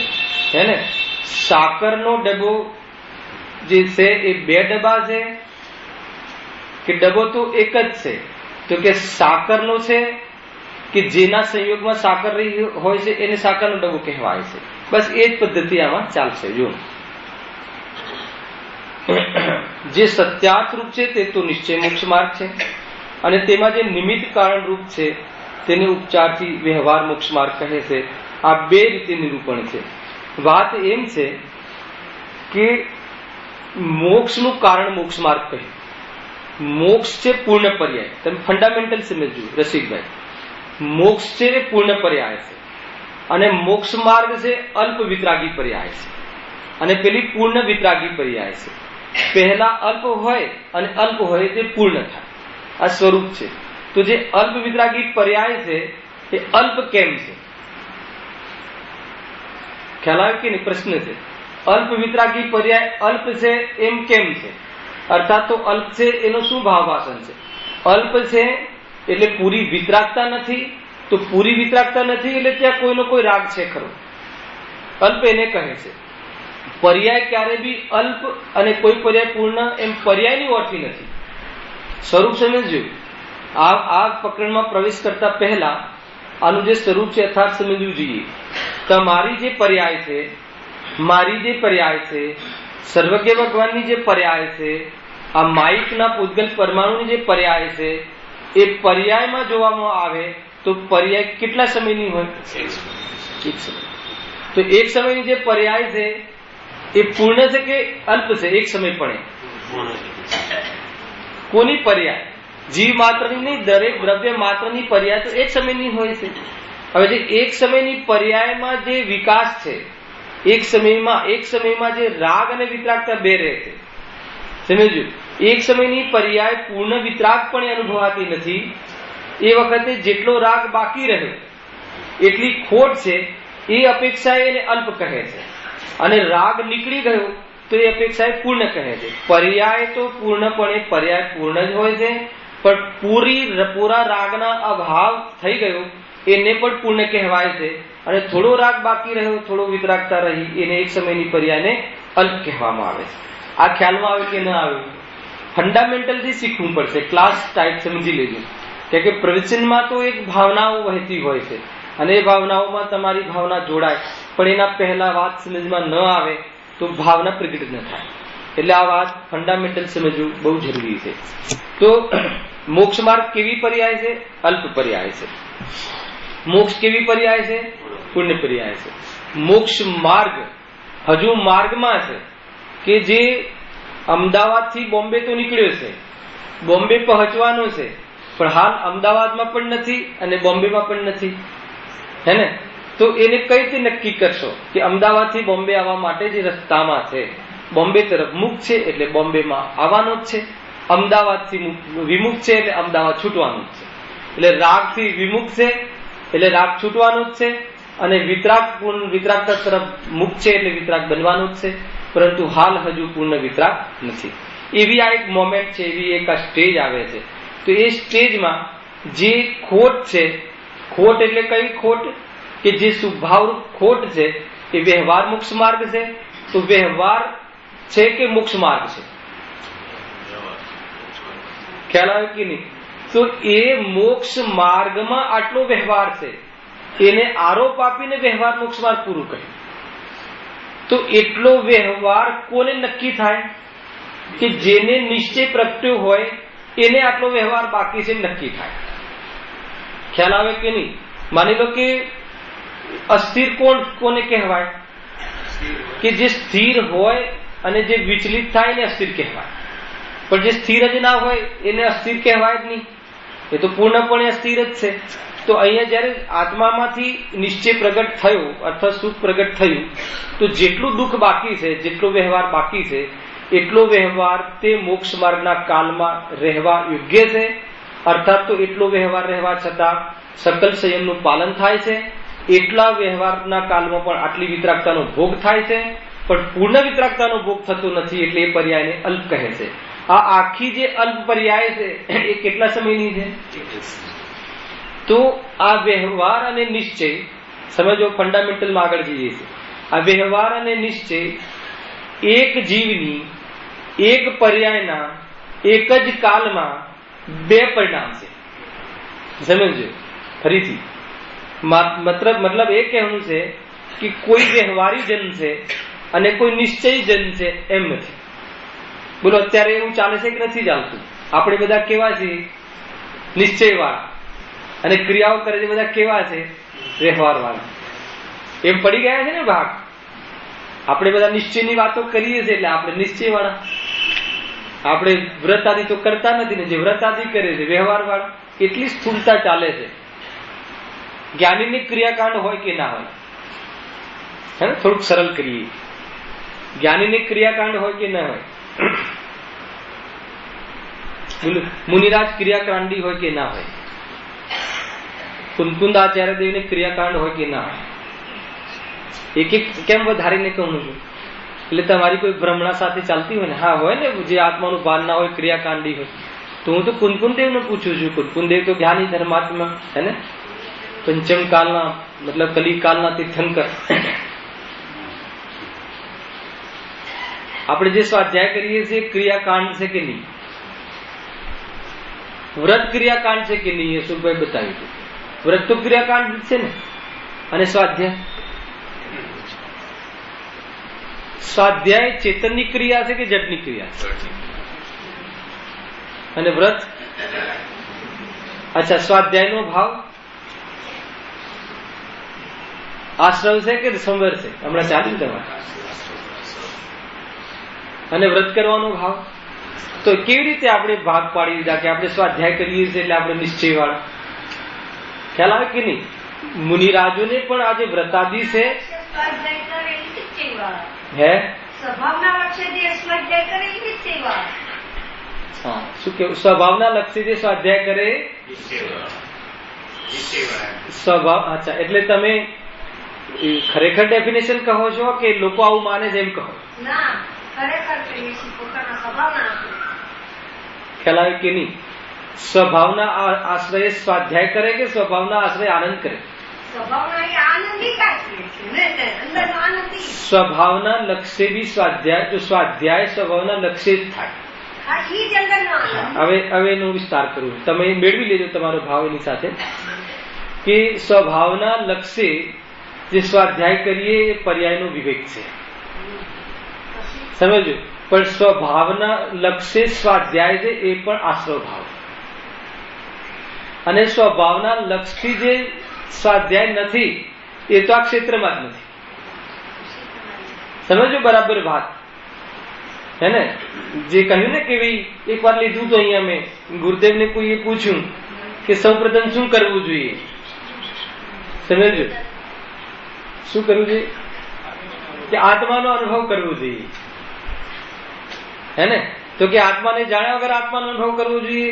હે ને? સાકરનો ડબ્બો જે છે એ બે ડબ્બા છે કે ડબ્બો તો એક જ છે? તો કે સાકરનો છે કે જેના સંયોગમાં સાકર રહી હોય છે એને સાકરનો ડબ્બો કહેવાય છે. બસ એ જ પદ્ધતિ આમાં ચાલશે. જો જે સત્યાર્થ રૂપ છે તે તો નિશ્ચય મોક્ષ માર્ગ છે, અને તેમાં જે નિમિત્ત કારણ રૂપ છે તેને ઉપચારથી વ્યવહાર મોક્ષ માર્ગ કહે છે. આ બે રીતે નિરૂપણ છે. વાત એમ છે કે મોક્ષનું કારણ મોક્ષ માર્ગ કહે. મોક્ષ છે પૂર્ણ પર્યાય. તમે ફંડામેન્ટલ સમજજો રસિકભાઈ. મોક્ષ છે એ પૂર્ણ પર્યાય છે અને મોક્ષ માર્ગ છે અલ્પ વિતરાગી પર્યાય છે, અને પેલી પૂર્ણ વિતરાગી પર્યાય છે. પહેલા અલ્પ હોય અને અલ્પ હોય તે પૂર્ણ થાય. આ સ્વરૂપ છે. તો જે અલ્પ વિતરાગી પર્યાય છે એ અલ્પ કેમ છે? ખ્યાલ આવે કે નહીં? પ્રશ્ન છે. અલ્પ વિતરાગી પર્યાય અલ્પ છે એમ કેમ છે? અર્થાત તો અલ્પ છે એનો શું ભાવાભાષણ છે? અલ્પ છે એટલે પૂરી વિતરાગતા નથી. તો પૂરી વિતરાગતા નથી એટલે ત્યાં કોઈનો કોઈ રાગ છે ખરો? અલ્પ એને કહે છે. પર્યાય ક્યારે બી અલ્પ અને કોઈ પર્યાય પૂર્ણ એમ પર્યાયની ઓળખી નથી. સ્વરૂપ સમજ્યું. આ પ્રકરણમાં પ્રવેશ કરતા પહેલા આનું જે સ્વરૂપ છે યથાર્થ સમજવું જોઈએ. તમારી જે પર્યાય છે, મારી જે પર્યાય છે, સર્વજ્ઞ ભગવાનની જે પર્યાય છે, આ માઇકના પૂતગલ પરમાણુની જે પર્યાય છે, એ પર્યાયમાં જોવામાં આવે તો પર્યાય કેટલા સમયની હોય? એક સમય. તો એક સમયની જે પર્યાય છે એ પૂર્ણ છે કે અલ્પ છે? એક સમય પણ કોની પર્યાય? જીવ માત્રની નહીં, દરેક દ્રવ્ય માત્રની પર્યાય તો એક સમયની હોય છે. હવે જે એક સમયની પર્યાયમાં જે વિકાસ છે, એક સમયમાં જે રાગ અને વિતરાગતા બે રહે છે, સમજ્યું? એક સમયની પર્યાય પૂર્ણ વિતરાગ પણ અનુભવાતી નથી. એ વખતે જેટલો રાગ બાકી રહ્યો એટલી ખોટ છે એ અપેક્ષાએ એને અલ્પ કહે છે, અને રાગ નીકળી ગયો તો એ અપેક્ષાએ પૂર્ણ કહે છે. પર્યાય તો પૂર્ણપણે પર્યાય પૂર્ણ જ હોય છે, પણ પૂરા રાગના અભાવ થઈ ગયો એને પણ પૂર્ણ કહેવાય છે, અને થોડો રાગ બાકી રહ્યો, થોડો વિતરાગતા રહી, એને એક સમયની પર્યાયને અલ્પ કહેવામાં આવે છે. આ ખ્યાલમાં આવે કે ન આવે? ફંડામેન્ટલ થી શીખવું પડશે, ક્લાસ ટાઈપ સમજી લેજો. કે પ્રવચનમાં તો એક ભાવનાઓ વહેતી હોય છે, અને એ ભાવનાઓમાં તમારી ભાવના જોડાય, પણ એના પહેલા વાત સમજમાં ન આવે તો ભાવના પ્રગટ ન થાય. એટલે આ વાત ફંડામેન્ટલ સમજવું બહુ જરૂરી છે. તો મોક્ષ માર્ગ કેવી પર્યાય છે? અલ્પ પર્યાય છે. મોક્ષ કેવી પર્યાય છે? પુણ્ય પર્યાય છે. મોક્ષ માર્ગ હજુ માર્ગમાં છે, કે જે અમદાવાદ થી બોમ્બે તો નીકળ્યો છે, બોમ્બે પહોંચવાનો છે, પણ હાલ અમદાવાદમાં પણ નથી અને બોમ્બેમાં પણ નથી, હે ને? તો એને કઈ રીતે નક્કી કરશો કે અમદાવાદ થી બોમ્બે આવવા માટે જે રસ્તામાં છે, બોમ્બે તરફ મુખ છે એટલે બોમ્બેમાં આવવાનો જ છે, અમદાવાદ થી વિમુખ છે એટલે અમદાવાદ છૂટવાનું જ છે. એટલે રાગ થી વિમુખ છે એટલે રાગ છૂટવાનો જ છે, અને વિતરાગતા તરફ મુખ છે એટલે વિતરાગ બનવાનું જ છે, પરંતુ હાલ હજુ પૂર્ણ વિતરાગ નથી. એવી આ એક મોમેન્ટ છે, એવી એક આ સ્ટેજ આવે છે. તો એ સ્ટેજમાં જે ખોટ છે, ખોટ એટલે કઈ ખોટ? કે જે સ્વભાવ ખોટ છે એ વ્યવહાર મોક્ષ માર્ગ છે. તો વ્યવહાર છે કે મોક્ષ માર્ગ છે? ખ્યાલ આવે કે નહીં? તો એ મોક્ષ માર્ગમાં આટલો વ્યવહાર છે, એને આરોપ આપીને વ્યવહાર મોક્ષ માર્ગ પૂરું કર્યું. તો એટલો વ્યવહાર કોને નક્કી થાય? કે જેને નિશ્ચય પ્રગટ્યો હોય એને આટલો વ્યવહાર બાકી છે નક્કી થાય. ખ્યાલ આવે કે નહીં? માની લો કે અસ્થિર કોને કહેવાય? કે જે સ્થિર હોય અને જે વિચલિત થાય એને અસ્થિર કહેવાય, પણ જે સ્થિર જ ના હોય એને અસ્થિર કહેવાય જ નહીં, એ તો પૂર્ણપણે અસ્થિર જ છે. તો અહીંયા જયારે આત્મામાંથી નિશ્ચય પ્રગટ થયો અથવા સુખ પ્રગટ થયું, તો જેટલું દુઃખ બાકી છે, જેટલો વ્યવહાર બાકી છે, એટલો વ્યવહાર તે મોક્ષ માર્ગના કાલમાં રહેવા યોગ્ય છે. અર્થાત તો એટલો વ્યવહાર રહેવા છતાં સકલ સંયમનું પાલન થાય છે, એટલા વ્યવહારના કાલમાં પણ આટલી વિતરાગતાનો ભોગ થાય છે, પણ પૂર્ણ વિતરાગતાનો ભોગ થતો નથી, એટલે એ પર્યાયને અલ્પ કહે છે. આ આખી જે અલ્પ પર્યાય છે એ કેટલા સમયની છે? તો આ વ્યવહાર અને નિશ્ચય સમજો, ફંડામેન્ટલમાં આગળ જઈએ છીએ. આ વ્યવહાર અને નિશ્ચય એક જીવની એક પર્યાયના એક જ કાલમાં બે પરિણામ છે. સમજો ફરીથી, મતલબ એ કહેવું છે કે કોઈ વ્યવહારી જન્મ છે અને કોઈ નિશ્ચય જન્મ છે એમ નથી. બોલો અત્યારે એવું ચાલે છે કે નથી ચાલતું? આપણે બધા કેવા છીએ? નિશ્ચય વાળા, અને ક્રિયાઓ કરે છે બધા કેવા છે? વ્યવહાર વાળા. એમ પડી ગયા છે ને ભાગ. આપણે બધા નિશ્ચયની વાતો કરીએ છીએ એટલે આપણે નિશ્ચય વાળા. આપણે વ્રત આદિ તો કરતા નથી ને, જે વ્રત આદિ કરે છે વ્યવહાર વાળા. એટલી સ્થૂળતા ચાલે છે. જ્ઞાનીની ક્રિયાકાંડ હોય કે ના હોય? હે ને, થોડુંક સરળ કરીએ. જ્ઞાનીની ક્રિયાકાંડ હોય કે ના હોય? મુનિરાજ ક્રિયાકાંડી હોય કે ના હોય? કુંકુંદ આચાર્ય દેવની ક્રિયાકાંડ હોય કે ના હોય? એક એક કેમ વધારીને કહું છું? એટલે તમારી કોઈ ભ્રમણા સાથે ચાલતી હોય ને, હા હોય ને, જે આત્માનું ભાન ના હોય, ક્રિયાકાંડી હોય. તો હું તો કુંકુંદ દેવ ને પૂછું છું. કુંકુંદ દેવ તો જ્ઞાની ધર્માત્મા હે ને, પંચમ કાલના મતલબ કલિકાલના તીર્થંકર. આપણે જે સ્વાધ્યાય કરીએ છીએ ક્રિયાકાંડ છે કે નહીં? વ્રત ક્રિયાકાંડ છે કે નહીં? યશુભાઈ બતાવી દો. વ્રત તો ક્રિયાકાંડ છે ને, અને સ્વાધ્યાય ચેતનની ક્રિયા છે કે જડની ક્રિયા છે? અને વ્રત? અચ્છા, સ્વાધ્યાય નો ભાવ આશ્રવ છે કે સંવર છે? હમણાં ચાલ્યું તમારે. અને વ્રત કરવાનો ભાવ તો કેવી રીતે આપણે ભાગ પાડી દીધા કે આપણે સ્વાધ્યાય કરીએ છીએ એટલે આપણે નિશ્ચય વાળા? ખ્યાલ આવે કે નહીં? મુનિરાજોને પણ આજે વ્રતાદી છે હે, હા, શું કેવું? સ્વભાવના લક્ષી જે સ્વાધ્યાય કરે સ્વભાવ. અચ્છા, એટલે તમે ખરેખર ડેફિનેશન કહો છો કે લોકો આવું માને છે એમ કહો? ખ્યાલ આવે કે નહીં? સ્વભાવના આશ્રય સ્વાધ્યાય કરે કે સ્વભાવના આશ્રય આનંદ કરે? સ્વભાવના લક્ષ્ય બી સ્વાધ્યાય, જો સ્વાધ્યાય સ્વભાવના લક્ષ્ય જ થાય. હવે એનો વિસ્તાર કરું, તમે મેળવી લેજો તમારો ભાવ એની સાથે, કે સ્વભાવના લક્ષ્ય જે સ્વાધ્યાય કરીએ એ પર્યાયનો વિવેક છે, સમજો. પણ સ્વભાવના લક્ષ્ય સ્વાધ્યાય છે એ પણ આશ્રવ ભાવ, અને સ્વભાવના લક્ષથી જે સ્વાધ્યાય નથી એ તો આ ક્ષેત્રમાં જ નથી. સમજો બરાબર વાત હે ને? જે કહ્યું ને કે ભાઈ એક વાર લીધું તો અહીંયા મેં ગુરુદેવને કોઈએ પૂછ્યું કે સૌપ્રથમ શું કરવું જોઈએ, સમજો શું કરવું જોઈએ? કે આત્માનો અનુભવ કરવો જોઈએ, હે ને? તો કે આત્માને જાણ્યા વગર આત્માનો અનુભવ કરવો જોઈએ.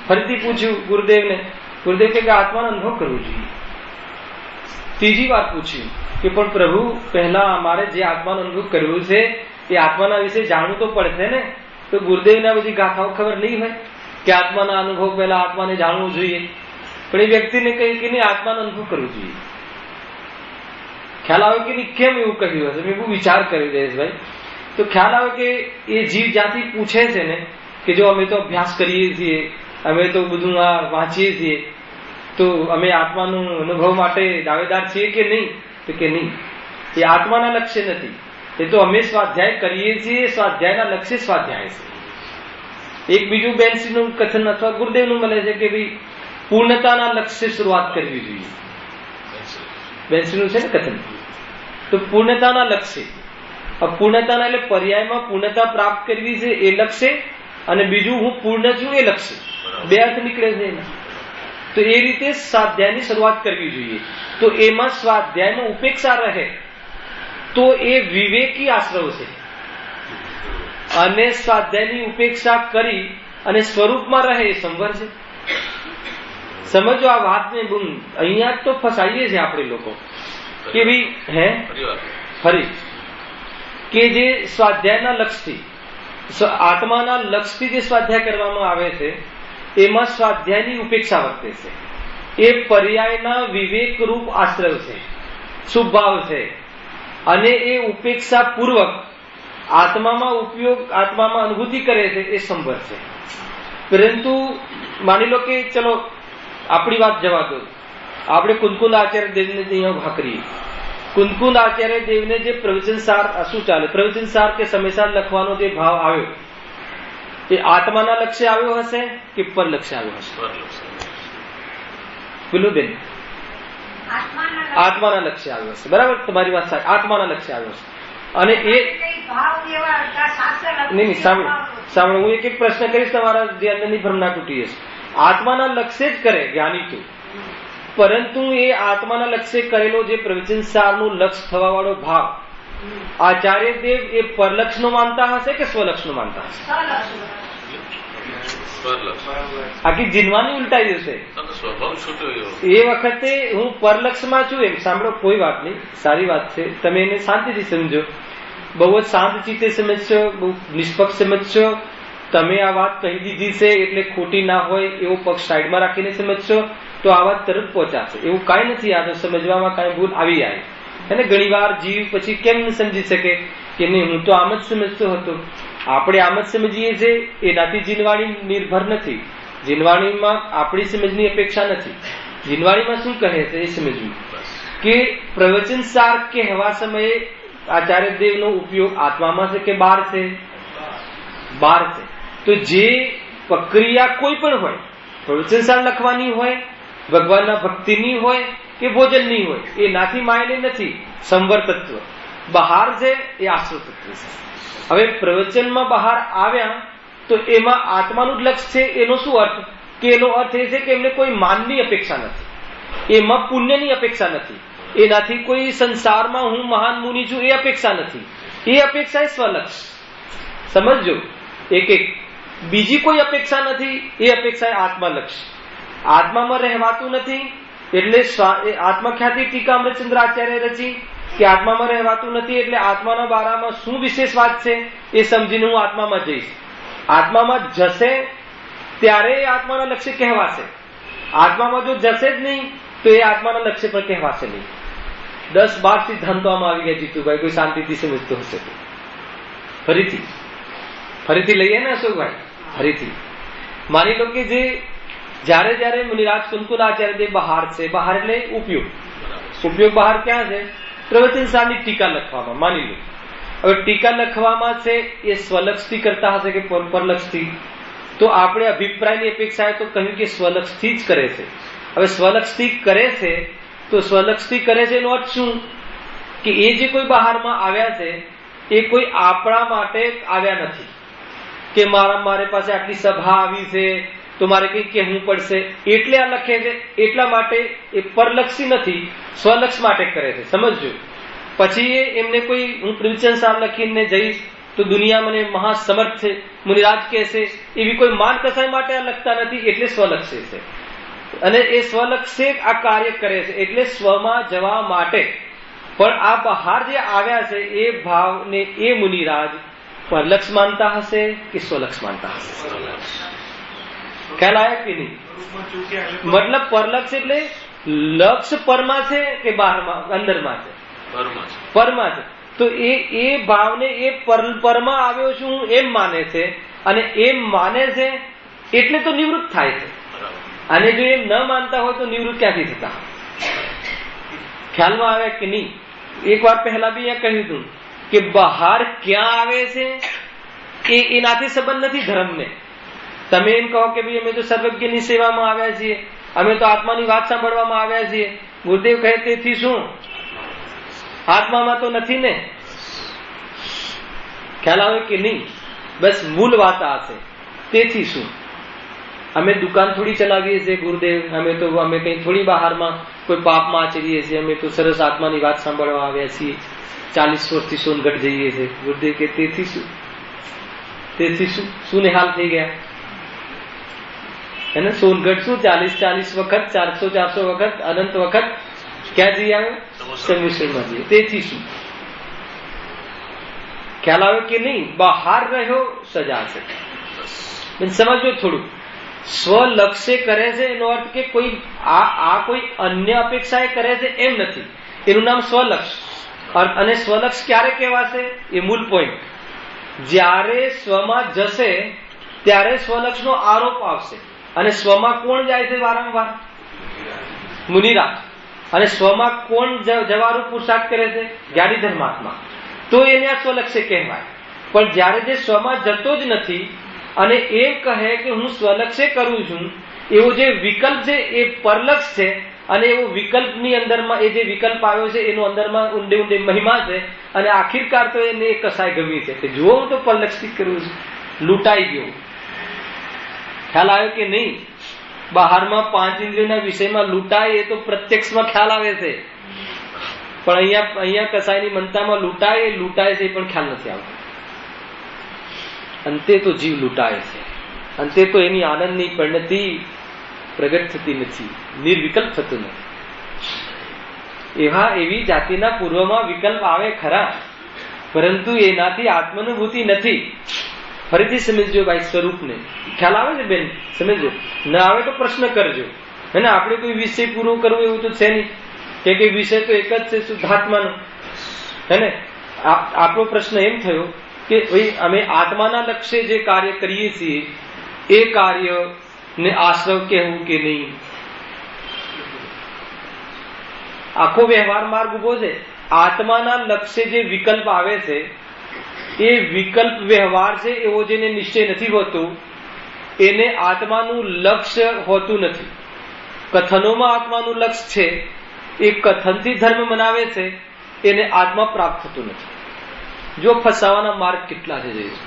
ફરીથી પૂછ્યું ગુરુદેવને, ગુરુદેવ કે આત્માનો અનુભવ કરવો જોઈએ. ત્રીજી વાર પૂછ્યું કે પણ પ્રભુ પહેલા અમારે જે આત્માનો અનુભવ કરવો છે એ આત્માના વિશે જાણવું તો પડશે ને? તો ગુરુદેવના બધી ગાથાઓ ખબર નહીં હોય કે આત્માના અનુભવ પહેલા આત્માને જાણવું જોઈએ. પણ એ વ્યક્તિને કહ્યું કે નહીં, આત્માનો અનુભવ કરવો જોઈએ. ખ્યાલ આવે કે નહીં? કેમ એવું કહ્યું હશે? મેં બહુ વિચાર કરી જયેશભાઈ. તો ખ્યાલ આવે કે એ જીવ જ્યાંથી પૂછે છે ને કે જો અમે તો અભ્યાસ કરીએ છીએ, અમે તો બધું આ વાંચીએ છીએ, તો અમે આત્માનો અનુભવ માટે દાવેદાર છીએ કે નહીં? તો કે નહીં, એ આત્માના લક્ષ્ય નથી, એ તો અમે સ્વાધ્યાય કરીએ છીએ, સ્વાધ્યાયના લક્ષ્ય સ્વાધ્યાય છે. એક બીજું બેનશ્રીનું કથન અથવા ગુરુદેવનું મળે છે કે ભાઈ પૂર્ણતાના લક્ષ્ય શરૂઆત કરવી જોઈએ. બેનશ્રીનું છે ને કથન. તો પૂર્ણતાના લક્ષ્ય, પૂર્ણતાના એટલે પર્યાયમાં પૂર્ણતા પ્રાપ્ત કરવી છે એ લક્ષ્ય, અને બીજું હું પૂર્ણ છું એ લક્ષ્ય. બે અર્થ નીકળે છે એના. તો એ રીતે સ્વાધ્યાયની શરૂઆત કરવી જોઈએ. તો એમાં સ્વાધ્યાયમાં ઉપેક્ષા રહે તો એ વિવેકી આશ્રવ છે, અને સ્વાધ્યાયની ઉપેક્ષા કરી અને સ્વરૂપમાં રહે એ સંવર છે. સમજો આ વાતને. અહીંયા તો ફસાઈએ છીએ આપણે લોકો કે ભાઈ હે ફરી કે જે સ્વાધ્યાયના લક્ષ્યથી, આત્માના લક્ષ્યથી જે સ્વાધ્યાય કરવામાં આવે છે એમાં સ્વાધ્યાયની ઉપેક્ષા વર્તે છે. એ પર્યાયના વિવેક રૂપ આશ્રય છે, શુભભાવ છે, અને એ ઉપેક્ષા પૂર્વક આત્મામાં ઉપયોગ, આત્મામાં અનુભૂતિ કરે છે એ સંવર છે. પરંતુ માની લો કે ચલો આપણી વાત જવા દો, આપણે કુંદકુંદ આચાર્ય દેવને અહીંયા ભાકરીએ. કુંદકુંદ આચાર્ય દેવને જે પ્રવચન સાર શું ચાલે, પ્રવચન સાર કે સમયસાર લખવાનો જે ભાવ આવ્યો એ આત્માના લક્ષ્ય આવ્યો હશે કે પર લક્ષ્ય આવ્યો હશે? બોલો બેન, આત્માના લક્ષ્ય આવ્યો હશે. બરાબર, તમારી વાત સાચી, આત્માના લક્ષ્ય આવ્યો હશે. અને એ નહીં, સાંભળો, હું એક એક પ્રશ્ન કરીશ, તમારા જે અંદરની ભ્રમણા તૂટી જશે. આત્માના લક્ષ્ય જ કરે જ્ઞાની તો, પરંતુ એ આત્માના લક્ષ્ય કરેલો જે પ્રવચન સારનું લક્ષ થવા વાળો ભાવ આચાર્ય દેવ એ પરલક્ષ નો માનતા હશે કે સ્વલક્ષ નો માનતા હશે? આખી જીનવાની ઉલટાઈ જશે. એ વખતે હું પરલક્ષમાં છું એમ સાંભળો, કોઈ વાત નહીં, સારી વાત છે, તમે એને શાંતિથી સમજો, બહુ જ શાંત ચિત્તે સમજશો, બહુ નિષ્પક્ષ સમજશો. તમે આ વાત કહી દીધી છે એટલે ખોટી ના હોય એવો પક્ષ સાઈડમાં રાખીને સમજશો તો આ વાત તરત પહોંચાશે. એવું કાંઈ નથી, આ તો સમજવામાં કાંઈ ભૂલ આવી જાય. અને ઘણી વાર જીવ પછી કેમ સમજી શકે કે નહીં, હું તો આમ જ સમજતો હતો. આપણે આમ જ સમજીએ છીએ, એનાથી જીનવાણી નિર્ભર નથી. જીનવાણીમાં આપણી સમજની અપેક્ષા નથી. જીનવાણીમાં શું કહે છે એ સમજવું કે પ્રવચન સાર કહેવા સમયે આચાર્ય દેવનો ઉપયોગ આત્મામાં છે કે બહાર છે? બહાર છે. તો જે પ્રક્રિયા કોઈ પણ હોય, પ્રવચન સાર લખવાની હોય, ભગવાનના ભક્તિની હોય કે ભોજનની હોય, એ નાથી માયને નથી. સંવર તત્વ બહાર છે એ આશ્રય તત્વ છે. હવે પ્રવચનમાં બહાર આવ્યા તો એમાં આત્માનું જ લક્ષ છે. એનો શું અર્થ? કે એનો અર્થ એ છે કે એમને કોઈ માનની અપેક્ષા નથી, એમાં પુણ્યની અપેક્ષા નથી, એનાથી કોઈ સંસારમાં હું મહાન મુનિ છું એ અપેક્ષા નથી. એ અપેક્ષા એ સ્વલક્ષ. સમજજો એક એક બીજી કોઈ અપેક્ષા નથી, એ અપેક્ષા આત્મલક્ષ. આત્મામાં રહેવાતું નથી એટલે આત્મખ્યાતિ ટીકા અમૃતચંદ્ર આચાર્ય રચી કે આત્મામાં રહેવાતું નથી એટલે આત્માના બારામાં શું વિશેષ વાત છે એ સમજીને હું આત્મામાં જઈશ. આત્મામાં જશે ત્યારે એ આત્માના લક્ષ્ય કહેવાશે. આત્મામાં જો જશે જ નહીં તો એ આત્માના લક્ષ્ય પર કહેવાશે નહીં. 10-12 સિદ્ધાંતો આમાં આવી ગયા જીતુભાઈ, કોઈ શાંતિથી સમજતો હશે તો. ફરીથી લઈએ ને અશોકભાઈ, ફરીથી માની લો કે જે જયારે મુનિરાજ કુંતલાચાર્ય બહાર છે, બહાર એટલે ઉપયોગ બહાર ક્યાં છે? પ્રવચન સારની ટીકા લખવામાં. માની લો હવે ટીકા લખવામાં છે એ સ્વલક્ષથી કરતા હશે કે પરલક્ષથી? તો આપણે અભિપ્રાયની અપેક્ષાએ તો કહ્યું કે સ્વલક્ષથી જ કરે છે. હવે સ્વલક્ષથી કરે છે તો સ્વલક્ષથી કરે છે એનો અર્થ શું? કે એ જે કોઈ બહારમાં આવ્યા છે એ કોઈ આપણા માટે આવ્યા નથી કે મારી પાસે આટલી સભા આવી છે તો મારે કઈ કહેવું પડશે એટલે આ લખે છે. એટલા માટે એ પરલક્ષી નથી, સ્વલક્ષ માટે કરે છે. સમજજો. પછી એમને કોઈ હું પ્રવચન સાર લખીને જઈશ તો દુનિયા મને મહાસમર્થ છે મુનિરાજ કહેશે, એવી કોઈ માન કસાય માટે આ લખતા નથી એટલે સ્વલક્ષે છે. અને એ સ્વલક્ષે આ કાર્ય કરે છે એટલે સ્વમાં જવા માટે. પણ આ બહાર જે આવ્યા છે એ ભાવને એ મુનિરાજ પરલક્ષ માનતા હશે કે સ્વલક્ષ માનતા હશે? ખ્યાલ આવ્યા કે નહીં? મતલબ પરલક્ષ એટલે લક્ષ પરમાં છે કે બહારમાં, અંદરમાં છે? પરમાં છે. તો એ ભાવને એ પરમાં આવ્યો છું એમ માને છે અને એમ માને છે એટલે તો નિવૃત્ત થાય છે. અને જો એમ ન માનતા હોય તો નિવૃત્ત ક્યાંથી થતા? ખ્યાલમાં આવે કે નહીં? એક વાર પહેલા બી અહીંયા કહ્યું હતું કે બહાર ક્યાં આવે છે એનાથી સંબંધ નથી ધર્મને. તમે એમ કહો કે ભાઈ અમે તો સર્વજ્ઞની સેવામાં આવ્યા છીએ, અમે તો આત્માની વાત સાંભળવામાં આવ્યા છીએ. ગુરુદેવ કહે તેથી શું? આત્મામાં તો નથી ને. ખ્યાલ આવે કે નહીં? બસ મૂળ વાત આ છે. તેથી શું? અમે દુકાન થોડી ચલાવીએ છીએ ગુરુદેવ, અમે કઈ થોડી બહારમાં કોઈ પાપમાં આચરીએ છીએ, અમે તો સરસ આત્માની વાત સાંભળવા આવ્યા છીએ. 40 વર્ષથી સોનગઢ જઈએ છીએ. ગુરુદેવ કે તેથી શું? તેથી શું નિહાલ થઈ ગયા? એને સોનગઢ શું 40 વખત 400 વખત અનંત વખત ક્યાં જઈ આવ્યો? સંમિશ્રણમાં જઈએ. તેથી શું? ખ્યાલ આવે કે નહીં? બહાર રહ્યો સજા છે. સમજો થોડું. સ્વલક્ષ્ય કરે છે એનો અર્થ કે કોઈ કોઈ અન્ય અપેક્ષાએ કરે છે એમ નથી. એનું નામ સ્વલક્ષ. અને સ્વલક્ષ ક્યારે કહેવાશે? એ મૂળ પોઈન્ટ. જ્યારે સ્વમાં જશે ત્યારે સ્વલક્ષનો આરોપ આવશે. અને સ્વમાં કોણ જાય છે વારંવાર? મુનિરાજ. અને સ્વમાં કોણ જવાનું પુરુષાર્થ કરે છે? જ્ઞાની ધર્માત્મા. તો એને આ સ્વલક્ષ્ય કહેવાય. પણ જ્યારે જે સ્વમાં જતો જ નથી અને એ કહે કે હું સ્વલક્ષ્ય કરું છું, એવો જે વિકલ્પ છે એ પરલક્ષ છે. અને એવો વિકલ્પની અંદરમાં એ જે વિકલ્પ આવ્યો છે એનો અંદરમાં ઊંડે મહિમા છે. અને આખિરકાર તો એને કસાય ગમી છે કે જુઓ હું તો પરલક્ષથી કરું છું, લૂંટાઈ ગયો. ખ્યાલ આવ્યો કે નહીં? બહારમાં 5 ઇન્દ્રિયોના વિષયમાં લૂંટાય એ તો પ્રત્યક્ષમાં ખ્યાલ આવે છે, પણ અહીંયા કસાયની મનતામાં લૂંટાય છે એ પણ ખ્યાલ નથી આવતો. અંતે તો જીવ લૂંટાય છે. અંતે તો એની આનંદની પરિણતિ પ્રગટ થતી નથી, નિર્વિકલ્પ થતું નથી. એવી જાતિના પૂર્વમાં વિકલ્પ આવે ખરા, પરંતુ એનાથી આત્માનુભૂતિ નથી. ફરીથી સમજજો ભાઈ સ્વરૂપને. ખ્યાલ આવે છે બેન? સમજજો. ના આવે તો પ્રશ્ન કરજો. હે ને? આપણે કોઈ વિષય પૂરો કરવો એવું તો છે નહીં કે વિષય તો એક જ છે શુદ્ધાત્માનો. હે ને? આપણો પ્રશ્ન એમ થયો કે ભાઈ અમે આત્માના લક્ષ્ય જે કાર્ય કરીએ છીએ એ કાર્ય ને આશ્રવ કહેવું કે નહીં? આખો વ્યવહાર માર્ગ ઉભો છે. આત્માના લક્ષ્ય જે વિકલ્પ આવે છે એ વિકલ્પ વ્યવહાર છે એવો જેને નિશ્ચય નથી હોતો એને આત્માનું લક્ષ્ય હોતું નથી. કથનોમાં આત્માનું લક્ષ્ય છે, એ કથનથી ધર્મ મનાવે છે, એને આત્મા પ્રાપ્ત થતું નથી. જો ફસાવાના માર્ગ કેટલા છે જઈશું.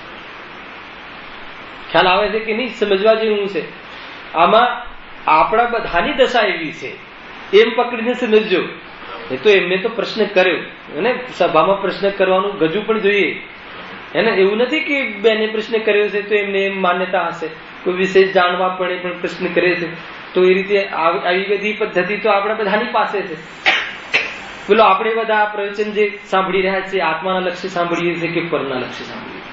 ખ્યાલ આવે છે કે નહીં? સમજવા જેવું છે. આમાં આપણા બધાની દશા એવી છે એમ પકડીને સમજજો. એ તો એમને તો પ્રશ્ન કર્યો અને સભામાં પ્રશ્ન કરવાનું ગજુ પણ જોઈએ એને એવું નથી કે બેને પ્રશ્ન કર્યો છે તો એમને એમ માન્યતા હશે, કોઈ વિશેષ જાણવા પણ પ્રશ્ન કરે છે તો એ રીતે આવી બધી પદ્ધતિ તો આપણે બધાની પાસે છે. બોલો, આપણે બધા આ પ્રવચન જે સાંભળી રહ્યા છીએ આત્માના લક્ષ્ય સાંભળીએ છીએ કે પરના લક્ષ્ય સાંભળીએ?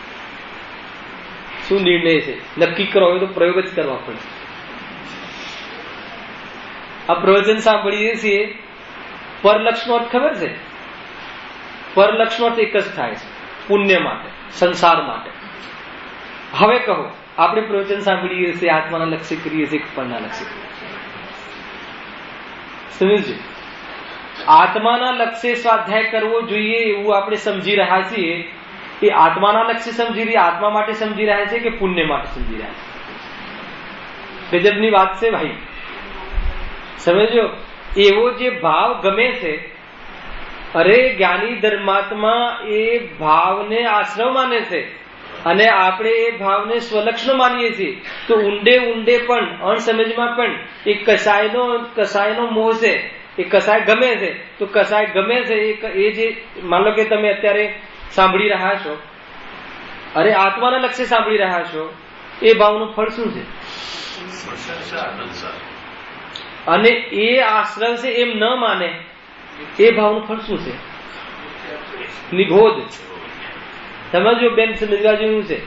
શું નિર્ણય છે? નક્કી કરો હોય તો પ્રયોગ જ કરવા પડે. આ પ્રવચન સાંભળીએ છીએ, પરલક્ષનો અર્થ ખબર છે? પરલક્ષનો અર્થ એક જ થાય છે, પુણ્ય માટે, સંસાર માટે. હવે કહો, આપણે પ્રવચન સાંભળીએ છીએ આત્માના લક્ષ્ય કરીએ છીએ કે પરના લક્ષ્ય કરીએ? સમજ્યું? આત્માના લક્ષ્ય સ્વાધ્યાય કરવો જોઈએ એવું આપણે સમજી રહ્યા છીએ. એ આત્માના લક્ષ્ય સમજી રહ્યા, આત્મા માટે સમજી રહ્યા છે કે પુણ્ય માટે સમજી રહ્યા છે? ગજબની વાત છે ભાઈ. સમજો, એવો જે ભાવ ગમે છે, અરે જ્ઞાની ધર્માત્મા એ ભાવને આશ્રમ માને છે અને આપણે એ ભાવને સ્વલક્ષણ માનીએ છીએ. તો ઊંડે ઊંડે પણ, અણસમજમાં પણ એ કસાયનો મોહ છે, એ કસાય ગમે છે. તો કસાય ગમે છે એ જે માનો કે તમે અત્યારે સાંભળી રહ્યા છો, અરે આત્માના લક્ષ્ય સાંભળી રહ્યા છો, એ ભાવનું ફળ શું છે? અને એ આશ્રમ છે એમ ન માને એ ભાવનું ફળ શું છે? નિગોધ. સમજો બેન, સમજવા જેવું છે.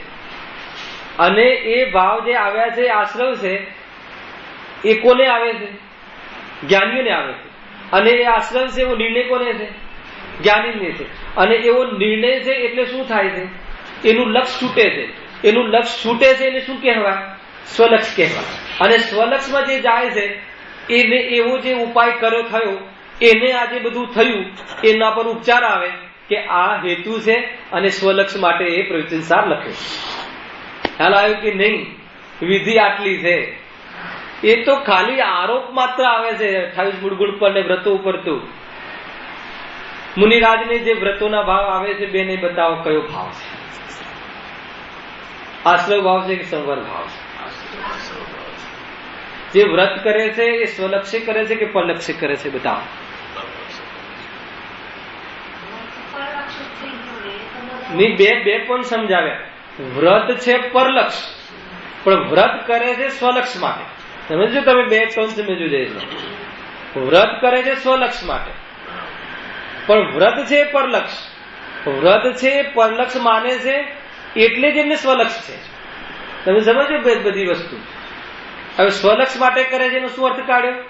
અને એ ભાવ જે આવ્યા છે, આશ્રમ છે, એ કોને આવે છે? જ્ઞાનીઓને આવે છે. અને એ આશ્રમ છે એવો નિર્ણય કોને છે? જ્ઞાનીને છે. અને એવો નિર્ણય છે એટલે શું થાય છે? એનું લક્ષ છૂટે છે. એનું લક્ષ છૂટે છે એને શું કહેવાય? સ્વલક્ષ કહેવાય. અને સ્વલક્ષમાં જે જાય છે એને એવો જે ઉપાય કર્યો થયો, એને આજે બધું થયું, એના પર ઉપચાર આવે કે આ હેતુ છે અને સ્વલક્ષ માટે એ પ્રવચનસાર લખ્યો. ખ્યાલ આવ્યો કે નહીં? વિધિ આટલી છે. એ તો ખાલી આરોપ માત્ર આવે છે 28 મૂળગુણ પર ને વ્રતો ઉપર. તો મુનિરાજને જે વ્રતોના ભાવ આવે છે, બેને બતાવો કયો ભાવ છે? આશ્રય ભાવ છે કે સંવર ભાવ છે? જે વ્રત કરે છે એ સ્વલક્ષ્ય કરે છે કે પરલક્ષ્ય કરે છે? બતાવો. નહીં, બે પણ સમજાવ્યા. વ્રત છે પરલક્ષ, પણ વ્રત કરે છે સ્વલક્ષ માટે. સમજો, તમે બે ટોન સમજો જઈશ. વ્રત કરે છે સ્વલક્ષ માટે, પણ વ્રત છે પરલક્ષ. વ્રત છે પરલક્ષ માને છે એટલે જ એમને સ્વલક્ષ છે. તમે સમજો બધી વસ્તુ. હવે સ્વલક્ષ માટે કરે છે એનો શું અર્થ કાઢ્યો?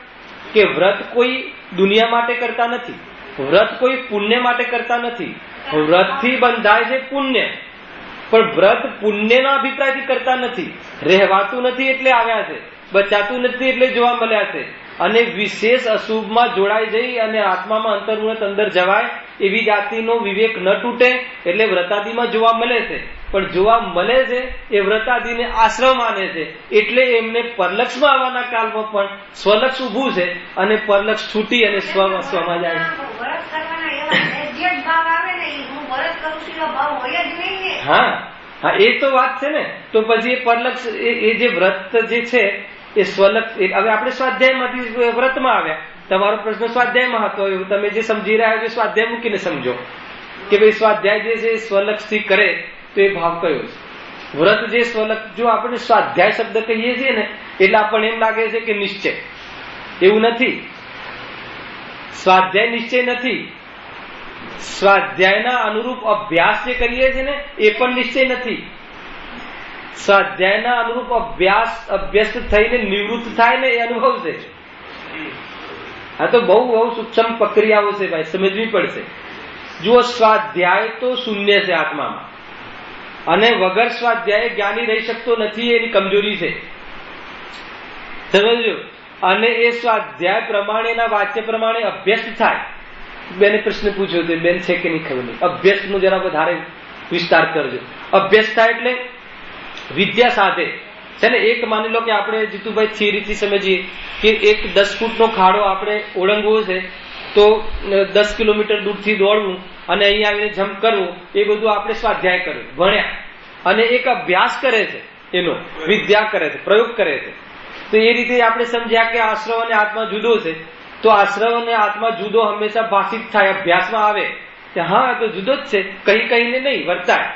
કે વ્રત કોઈ દુનિયા માટે કરતા નથી, વ્રત કોઈ પુણ્ય માટે કરતા નથી. વ્રતથી બંધાય છે પુણ્ય, પણ વ્રત પુણ્યના અભિપ્રાયથી કરતા નથી. રહેવાતું નથી એટલે આવ્યા છે, બચાતું નથી એટલે જોવા મળ્યા છે. અને વિશેષ અશુભમાં જોડાઈ જઈ અને આત્મામાં અંતર્મુખ અંદર જવાય એવી જાતિનો વિવેક ન તૂટે એટલે વ્રતાદિમાં જોવા મળે છે. પણ જોવા મળે છે એ વ્રતાદિને આશ્રમ માને છે એટલે એમને પરલક્ષમાં આવવાના કાળમાં પણ સ્વલક્ષ ઉભું છે અને પરલક્ષ છૂટી અને સ્વમાં જાય છે. હા, એ તો વાત છે ને. તો પછી એ પરલક્ષ એ જે વ્રત જે છે એ સ્વલક્ષ. હવે આપણે સ્વાધ્યાયમાંથી વ્રતમાં આવ્યા. તમારો પ્રશ્ન સ્વાધ્યાયમાં હતો, એવું તમે જે સમજી રહ્યા છો સ્વાધ્યાય મૂકીને સમજો કે ભાઈ સ્વાધ્યાય જે છે સ્વલક્ષથી કરે તો એ ભાવ કયો છે? વ્રત જે સ્વલક્ષ. જો આપણે સ્વાધ્યાય શબ્દ કહીએ છીએ ને એટલે આપણને એમ લાગે છે કે નિશ્ચય. એવું નથી. સ્વાધ્યાય નિશ્ચય નથી. સ્વાધ્યાયના અનુરૂપ અભ્યાસ જે કરીએ છીએ ને એ પણ નિશ્ચય નથી. સ્વાધ્યાયના અનુરૂપ અભ્યસ્ત થઈને નિવૃત્ત થાય ને એ અનુભવ છે. આ તો બહુ સૂક્ષ્મ પ્રક્રિયાઓ છે ભાઈ, સમજવી પડશે. જુઓ, સ્વાધ્યાય તો શૂન્ય છે આત્મામાં, અને વગર સ્વાધ્યાય જ્ઞાની રહી શકતો નથી, એની કમજોરી છે. સમજો. અને એ સ્વાધ્યાય પ્રમાણેના વાક્ય પ્રમાણે અભ્યસ્ત થાય. બેને પ્રશ્ન પૂછ્યો તો બેન છે કે નહીં ખબર નહીં. અભ્યાસ નું જરા વધારે વિસ્તાર કરજો. અભ્યાસ થાય એટલે વિદ્યા સાધે છે ને. એક માની લો કે આપણે જીતુભાઈ થિયરીથી સમજીએ કે એક 10 ફૂટનો ખાડો આપણે ઓળંગવો છે તો 10 કિલોમીટર દૂરથી દોડવું અને અહીં આવીને જમ્પ કરવું, એ બધું આપણે સ્વાધ્યાય કર્યું, ભણ્યા. અને એક અભ્યાસ કરે છે, એનો વિદ્યા કરે છે, પ્રયોગ કરે છે. તો એ રીતે આપણે સમજ્યા કે આશ્રવ અને આત્મા જુદો છે. તો આશ્રવ અને આત્મા જુદો હંમેશા ભાષિત થાય, અભ્યાસમાં આવે કે હા તો જુદો જ છે, કહીને નહીં વર્તાય.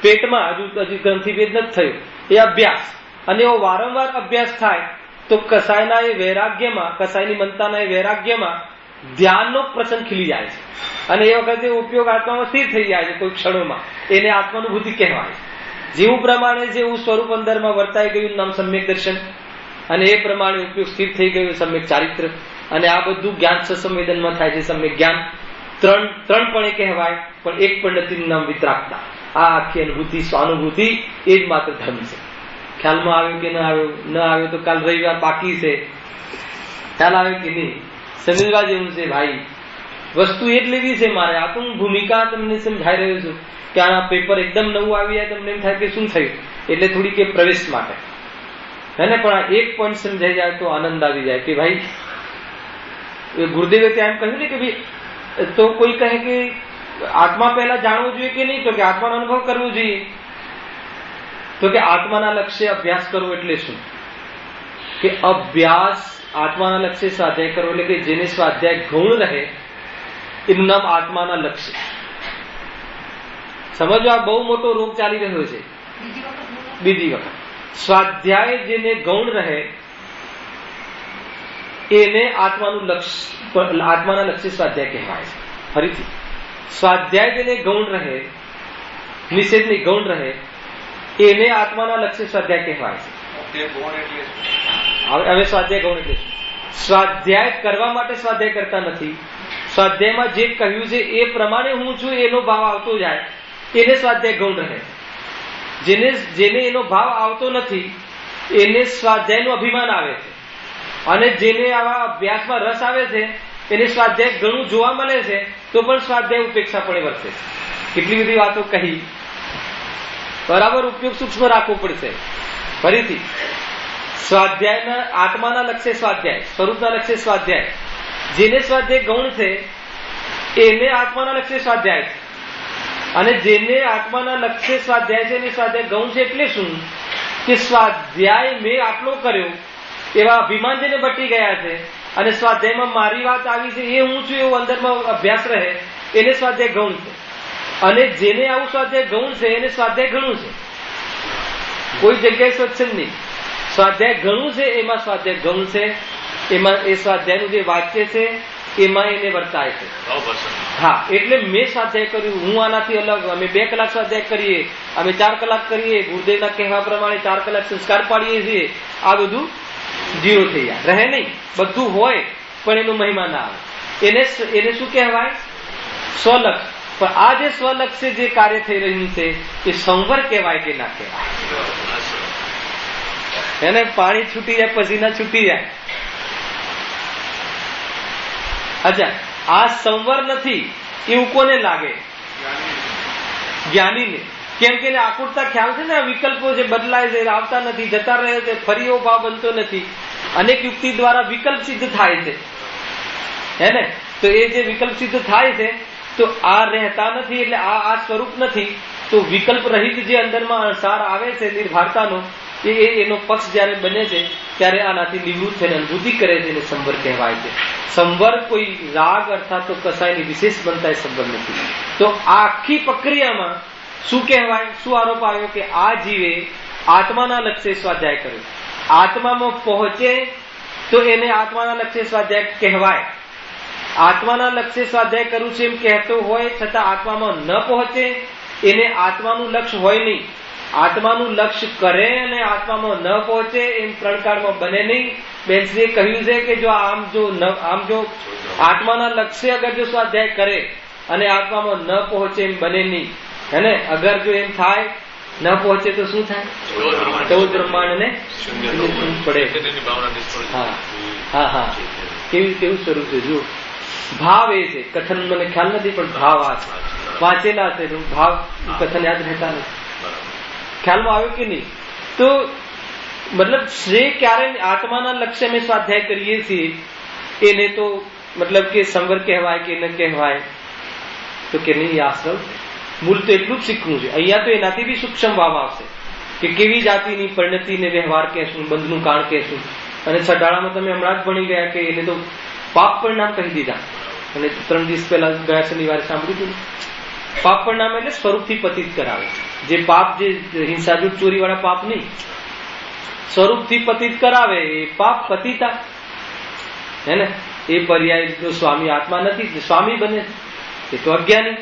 પેટમાં હજુ ગ્રંથિભેદ નથી થયો, એ અભ્યાસ, અને એવો વારંવાર અભ્યાસ થાય તો કસાયના એ વૈરાગ્યમાં, કસાયની મનતાના એ વૈરાગ્યમાં ધ્યાનનો પ્રસંગ ખીલી જાય છે, અને એ વખતે ઉપયોગ આત્મામાં સ્થિર થઈ જાય છે કોઈ ક્ષણોમાં, એને આત્માનુભૂતિ કહેવાય છે. જેવું પ્રમાણે જેવું સ્વરૂપ અંદરમાં વર્તાઈ ગયું નામ સમ્યક દર્શન, અને એ પ્રમાણે ઉપયોગ સ્થિર થઈ ગયું સમ્યક ચારિત્ર, અને આ બધું જ્ઞાન સસંવેદનમાં થાય છે. સમ્યક જ્ઞાન ત્રણ પણ કહેવાય, પણ એક પણ નથી, નામ વિતરાગતા. આ આખી અનુભૂતિ, સ્વાનુભૂતિ એ જ માત્ર ધર્મ છે. ખ્યાલમાં આવ્યું કે ન આવ્યો તો કાલ રવિવાર બાકી છે, ખ્યાલ આવે કે નહીં, સમજવા જેવું છે ભાઈ. વસ્તુ એ જ લેવી છે મારે. આ તો હું ભૂમિકા તમને સમજાઈ રહ્યો છું કે આ પેપર એકદમ નવું આવી જાય, તમને એમ થાય કે શું થયું, એટલે થોડી કે પ્રવેશ માટે હે ને. પણ આ એક પોઈન્ટ સમજાઈ જાય તો આનંદ આવી જાય કે ભાઈ, ગુરુદેવે ત્યાં એમ કહ્યું ને કે ભાઈ, તો કોઈ કહે કે આત્મા પહેલા જાણવું જોઈએ કે નહીં, તો કે આત્માનો અનુભવ કરવો જોઈએ. તો કે આત્માના લક્ષ્ય અભ્યાસ કરવો એટલે શું? કે અભ્યાસ આત્માના લક્ષ્ય સ્વાધ્યાય કરવો એટલે કે જેને સ્વાધ્યાય ગૌણ રહે એનું નામ આત્માના લક્ષ્ય. સમજો, આ બહુ મોટો રોગ ચાલી રહ્યો છે. બીજી વખત સ્વાધ્યાય જેને ગૌણ રહે એને આત્માનું લક્ષ્ય, આત્માના લક્ષ્ય સ્વાધ્યાય કહેવાય છે. ફરીથી, સ્વાધ્યાય જેને ગૌણ રહે, નિષેધની ગૌણ રહે, એને આત્માના લક્ષ્ય સ્વાધ્યાય કહેવાય છે. હવે સ્વાધ્યાય ગૌણ એટલે સ્વાધ્યાય કરવા માટે સ્વાધ્યાય કરતા નથી. સ્વાધ્યાયમાં જે કહ્યું છે એ પ્રમાણે હું છું એનો ભાવ આવતો જાય, એને સ્વાધ્યાય ગૌણ રહે. જેને એનો ભાવ આવતો નથી એને સ્વાધ્યાયનું અભિમાન આવે છે, અને જેને આવા અભ્યાસમાં રસ આવે છે એને સ્વાધ્યાય ઘણું જોવા મળે છે તો પણ સ્વાધ્યાય ઉપેક્ષા પડે વર્તે છે. કેટલી બધી વાતો કહી, બરાબર ઉપયોગ સૂક્ષ્મ રાખવો પડશે. ફરીથી, સ્વાધ્યાયના આત્માના લક્ષ્ય સ્વાધ્યાય, સ્વરૂપના લક્ષ્ય સ્વાધ્યાય, જેને સ્વાધ્યાય ગૌણ છે એને આત્માના લક્ષ્ય સ્વાધ્યાય છે, અને જેને આત્માના લક્ષ્ય સ્વાધ્યાય છે એને સ્વાધ્યાય ગૌણ છે. એટલે શું? કે સ્વાધ્યાય મેં આટલો કર્યો એવા અભિમાન જેને બટી ગયા છે, અને સ્વાધ્યાયમાં મારી વાત આવી છે, એ હું છું એવો અંદરમાં અભ્યાસ રહે, એને સ્વાધ્યાય ગૌણ છે. અને જેને આવું સ્વાધ્યાય ગૌણ છે એને સ્વાધ્યાય ઘણું છે. કોઈ જગ્યાએ સ્વચ્છંદ નહીં, સ્વાધ્યાય ઘણું છે એમાં સ્વાધ્યાય ગૌણ છે, એમાં એ સ્વાધ્યાયનું જે વાક્ય છે એમાં એને વર્તાય છે. હા, એટલે મેં સ્વાધ્યાય કર્યું, હું આનાથી અલગ, અમે 2 કલાક સ્વાધ્યાય કરીએ, અમે 4 કલાક કરીએ, ગુરુદેવના કહેવા પ્રમાણે 4 કલાક સંસ્કાર પાડીએ છીએ, આ બધું જીરો થઈ જાય, રહે નહીં. બધું હોય પણ એનો મહિમા ના આવે. એને શું કહેવાય? સ્વલક્ષ. પણ આ જે સ્વલક્ષ જે કાર્ય થઈ રહ્યું છે એ સંવર કહેવાય કે ના કહેવાય? એને પાણી છૂટી જાય, પસીના છૂટી જાય. અચ્છા, આ સંવર નથી એવું કોને લાગે? જ્ઞાનીને. કેમ કે આકુરતા ખ્યાલ છે ને, આ વિકલ્પો જે બદલાય છે, આવતા નથી, જતા રહે છે, ફરી એવો ભાવ બનતો નથી. અનેક યુક્તિ દ્વારા વિકલ્પ સિદ્ધ થાય છે, હે ને? તો એ જે વિકલ્પ સિદ્ધ થાય છે તો આ રહેતા નથી, એટલે આ સ્વરૂપ નથી. તો વિકલ્પ રહિત જે અંદરમાં અણસાર આવે છે નિર્ભારતાનો, એનો પક્ષ જયારે બને છે ત્યારે આનાથી નિવૃત્ત થઈને અનુભૂતિ કરે છે, એને સંવર કહેવાય છે. સંવર કોઈ રાગ અર્થાત તો કસાયની વિશેષ બનતા સંવર નથી. તો આખી પ્રક્રિયામાં શું કહેવાય, શું આરોપ આવ્યો કે આ જીવે આત્માના લક્ષ્ય સ્વાધ્યાય કર્યો. આત્મામાં પહોંચે તો એને આત્માના લક્ષ્ય સ્વાધ્યાય કહેવાય. આત્માના લક્ષ્ય સ્વાધ્યાય કરવું છે એમ કહેતો હોય છતાં આત્મામાં ન પહોંચે એને આત્માનું લક્ષ્ય હોય નહીં. આત્માનું લક્ષ્ય કરે અને આત્મામાં ન પહોંચે એમ 3 કાળમાં બને નહીં. બેન્સને કહ્યું છે કે જો આત્માના લક્ષ્ય અગર જો સ્વાધ્યાય કરે અને આત્મામાં ન પહોંચે એમ બને નહીં, હેને? અગર જો એમ થાય, ન પહોંચે તો શું થાય? 14 બ્રહ્માંડ ને પડે. હા હા હા, કેવું સ્વરૂપ છે જો. ભાવ એ છે, કથન મને ખ્યાલ નથી પણ ભાવ આ છે, વાંચેલા છે, ભાવ કથન યાદ રહેતા નથી. ખ્યાલમાં આવ્યો કે નહીં? તો મતલબ શ્રેય ક્યારે આત્માના લક્ષ્ય અમે સ્વાધ્યાય કરીએ છીએ એને તો મતલબ કે સંવર કહેવાય કે ન કહેવાય? તો કે નહીં, આશ્રવ મૂળ તો એટલું જ શીખવું છે. અહીંયા તો એનાથી બી સૂક્ષ્મ ભાવ આવશે કે કેવી જાતિની પરિણતિને વ્યવહાર કહેશું, બંધનું કારણ કહેશું. અને છટાળામાં તમે હમણાં જ ભણી ગયા કે એને તો પાપ પરિણામ કહી દીધા. અને 3 દિવસ પહેલા ગયા શનિવારે સાંભળ્યું હતું. પાપ પરિણામ એટલે સ્વરૂપથી પતિત કરાવે છે. જે પાપ, જે હિંસા જૂઠ ચોરી વાળા પાપ નહીં, સ્વરૂપથી પતિત કરાવે એ પાપ પતિતા હે ને. એ પર્યાય સ્વામી આત્મા નથી, સ્વામી બને એ તો અજ્ઞાની.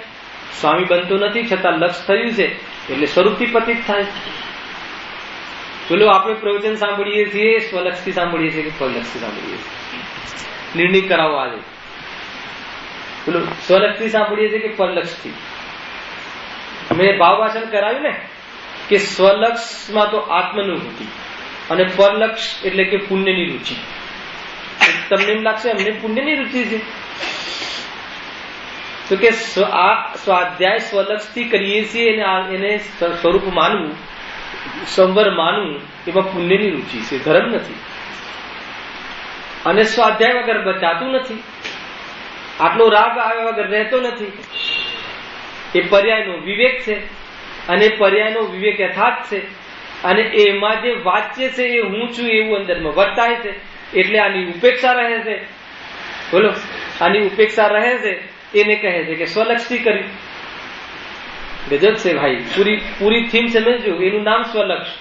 સ્વામી બનતો નથી છતાં લક્ષ થયું છે એટલે સ્વરૂપથી પતિત થાય. બોલો આપણે પ્રવચન સાંભળીએ છીએ સ્વલક્ષથી સાંભળીએ છીએ કે ફલક્ષથી સાંભળીએ છીએ? નિર્ણય કરાવો આજે. બોલો સ્વલક્ષથી સાંભળીએ છીએ કે ફલક્ષથી? મેં ભાવભાષણ કરાવ્યું ને કે સ્વલક્ષમાં તો આત્માનુભૂતિ અને પરલક્ષ એટલે કે પુણ્યની રુચિ. તમને એમ લાગશે અમને પુણ્યની રુચિ છે, તો કે આ સ્વાધ્યાય સ્વલક્ષથી કરીએ છીએ એને સ્વરૂપ માનવું, સંવર માનવું, એમાં પુણ્યની રુચિ છે, ધર્મ નથી. અને સ્વાધ્યાય વગર બચાતું નથી, આટલો રાગ આવ્યા વગર રહેતો નથી. એ પર્યાયનો વિવેક છે અને પર્યાયનો વિવેક યથાર્થ છે અને એમાં જે વાચ્ય છે એ હું છું એવું અંદરમાં વર્તાય છે એટલે આની ઉપેક્ષા રહે છે. બોલો આની ઉપેક્ષા રહે છે એને કહે છે કે સ્વલક્ષથી કરી. ગજબ છે ભાઈ, પૂરી થીમ સમજજો. એનું નામ સ્વલક્ષ.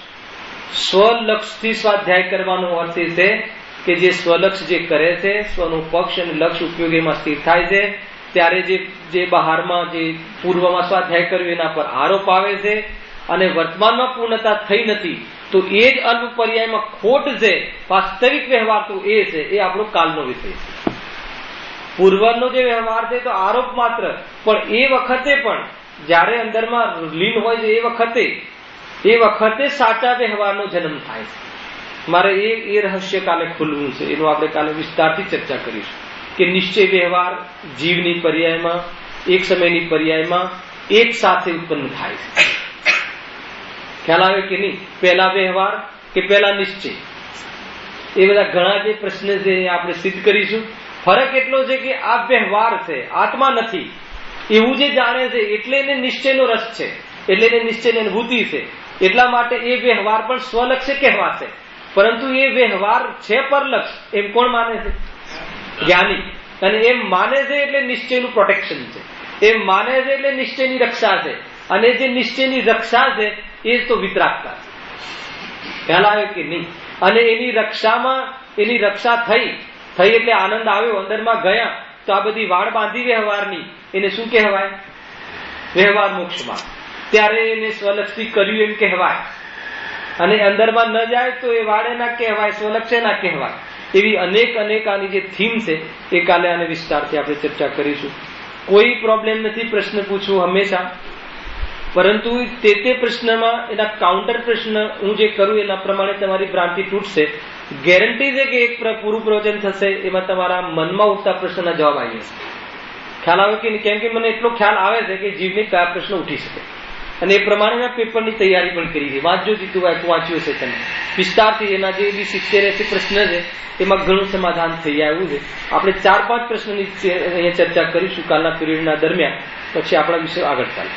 સ્વલક્ષથી સ્વાધ્યાય કરવાનો અર્થ એ છે કે જે સ્વલક્ષ જે કરે છે, સ્વનો પક્ષ અને લક્ષ ઉપયોગીમાં સ્થિર થાય છે, ત્યારે જે બહારમાં જે પૂર્વમાં સ્વાધ્યાય કર્યું એના પર આરોપ આવે છે અને વર્તમાનમાં પૂર્ણતા થઈ નથી, તો એ જ અલ્પ પર્યાયમાં ખોટ છે. વાસ્તવિક વ્યવહાર તો એ છે, એ આપણો કાલનો વિષય છે. પૂર્વનો જે વ્યવહાર છે તો આરોપ માત્ર, પણ એ વખતે પણ જ્યારે અંદરમાં લીન હોય છે એ વખતે સાચા વ્યવહારનો જન્મ થાય છે. મારે એ રહસ્ય કાલે ખુલવું છે, એનું આપણે કાલે વિસ્તારથી ચર્ચા કરીશું કે નિશ્ચય વ્યવહાર જીવની પર્યાયમાં, એક સમયની પર્યાયમાં એક સાથે ઉત્પન્ન થાય છે. ખ્યાલ આવે કે નહીં? પહેલા વ્યવહાર કે પહેલા નિશ્ચય? એ બધા ઘણા જે પ્રશ્ન છે એ આપણે સિદ્ધ કરીશું. ફરક એટલો છે કે આ વ્યવહાર છે, આત્મા નથી એવું જે જાણે છે એટલે એને નિશ્ચયનો રસ છે, એટલે એને નિશ્ચયની અનુભૂતિ છે. એટલા માટે એ વ્યવહાર પણ સ્વલક્ષ્ય કહેવાશે, પરંતુ એ વ્યવહાર છે પરલક્ષ. એમ કોણ માને છે? જ્ઞાની. અને એમ માને છે એટલે નિશ્ચયનું પ્રોટેક્શન છે, એમ માને છે એટલે નિશ્ચયની રક્ષા છે. અને જે નિશ્ચયની રક્ષા છે એ તો વિતરાગતા છે. ખ્યાલ આવે કે નહીં? અને એની રક્ષા થઈ એટલે આનંદ આવ્યો, અંદરમાં ગયા તો આ બધી વાડ બાંધી વ્યવહારની, એને શું કહેવાય? વ્યવહાર મોક્ષમાં. ત્યારે એને સ્વલક્ષથી કર્યું એમ કહેવાય. અને અંદરમાં ન જાય તો એ વાડે ના કહેવાય, સ્વલક્ષે ના કહેવાય. એવી અનેક આની જે થીમ છે એ કાલે આને વિસ્તારથી આપણે ચર્ચા કરીશું. કોઈ પ્રોબ્લેમ નથી પ્રશ્ન પૂછવો હંમેશા, પરંતુ તે પ્રશ્નમાં એના કાઉન્ટર પ્રશ્ન હું જે કરું એના પ્રમાણે તમારી ભ્રાંતિ તૂટશે. ગેરંટી છે કે એક પૂરું પ્રવચન થશે એમાં તમારા મનમાં ઉઠતા પ્રશ્નના જવાબ આવી જશે. ખ્યાલ આવે કે કેમ કે મને એટલો ખ્યાલ આવે છે કે જીવને કયા પ્રશ્ન ઉઠી શકે, અને એ પ્રમાણે મેં પેપરની તૈયારી પણ કરી છે. વાંચજો જીતુભાઈ, વાંચ્યું હશે તમે વિસ્તારથી. એના જે 70-80 પ્રશ્ન છે એમાં ઘણું સમાધાન થઈ આવ્યું છે. આપણે 4-5 પ્રશ્નની અહીંયા ચર્ચા કરીશું કાલના પીરિયડના દરમિયાન, પછી આપણા વિષય આગળ ચાલે.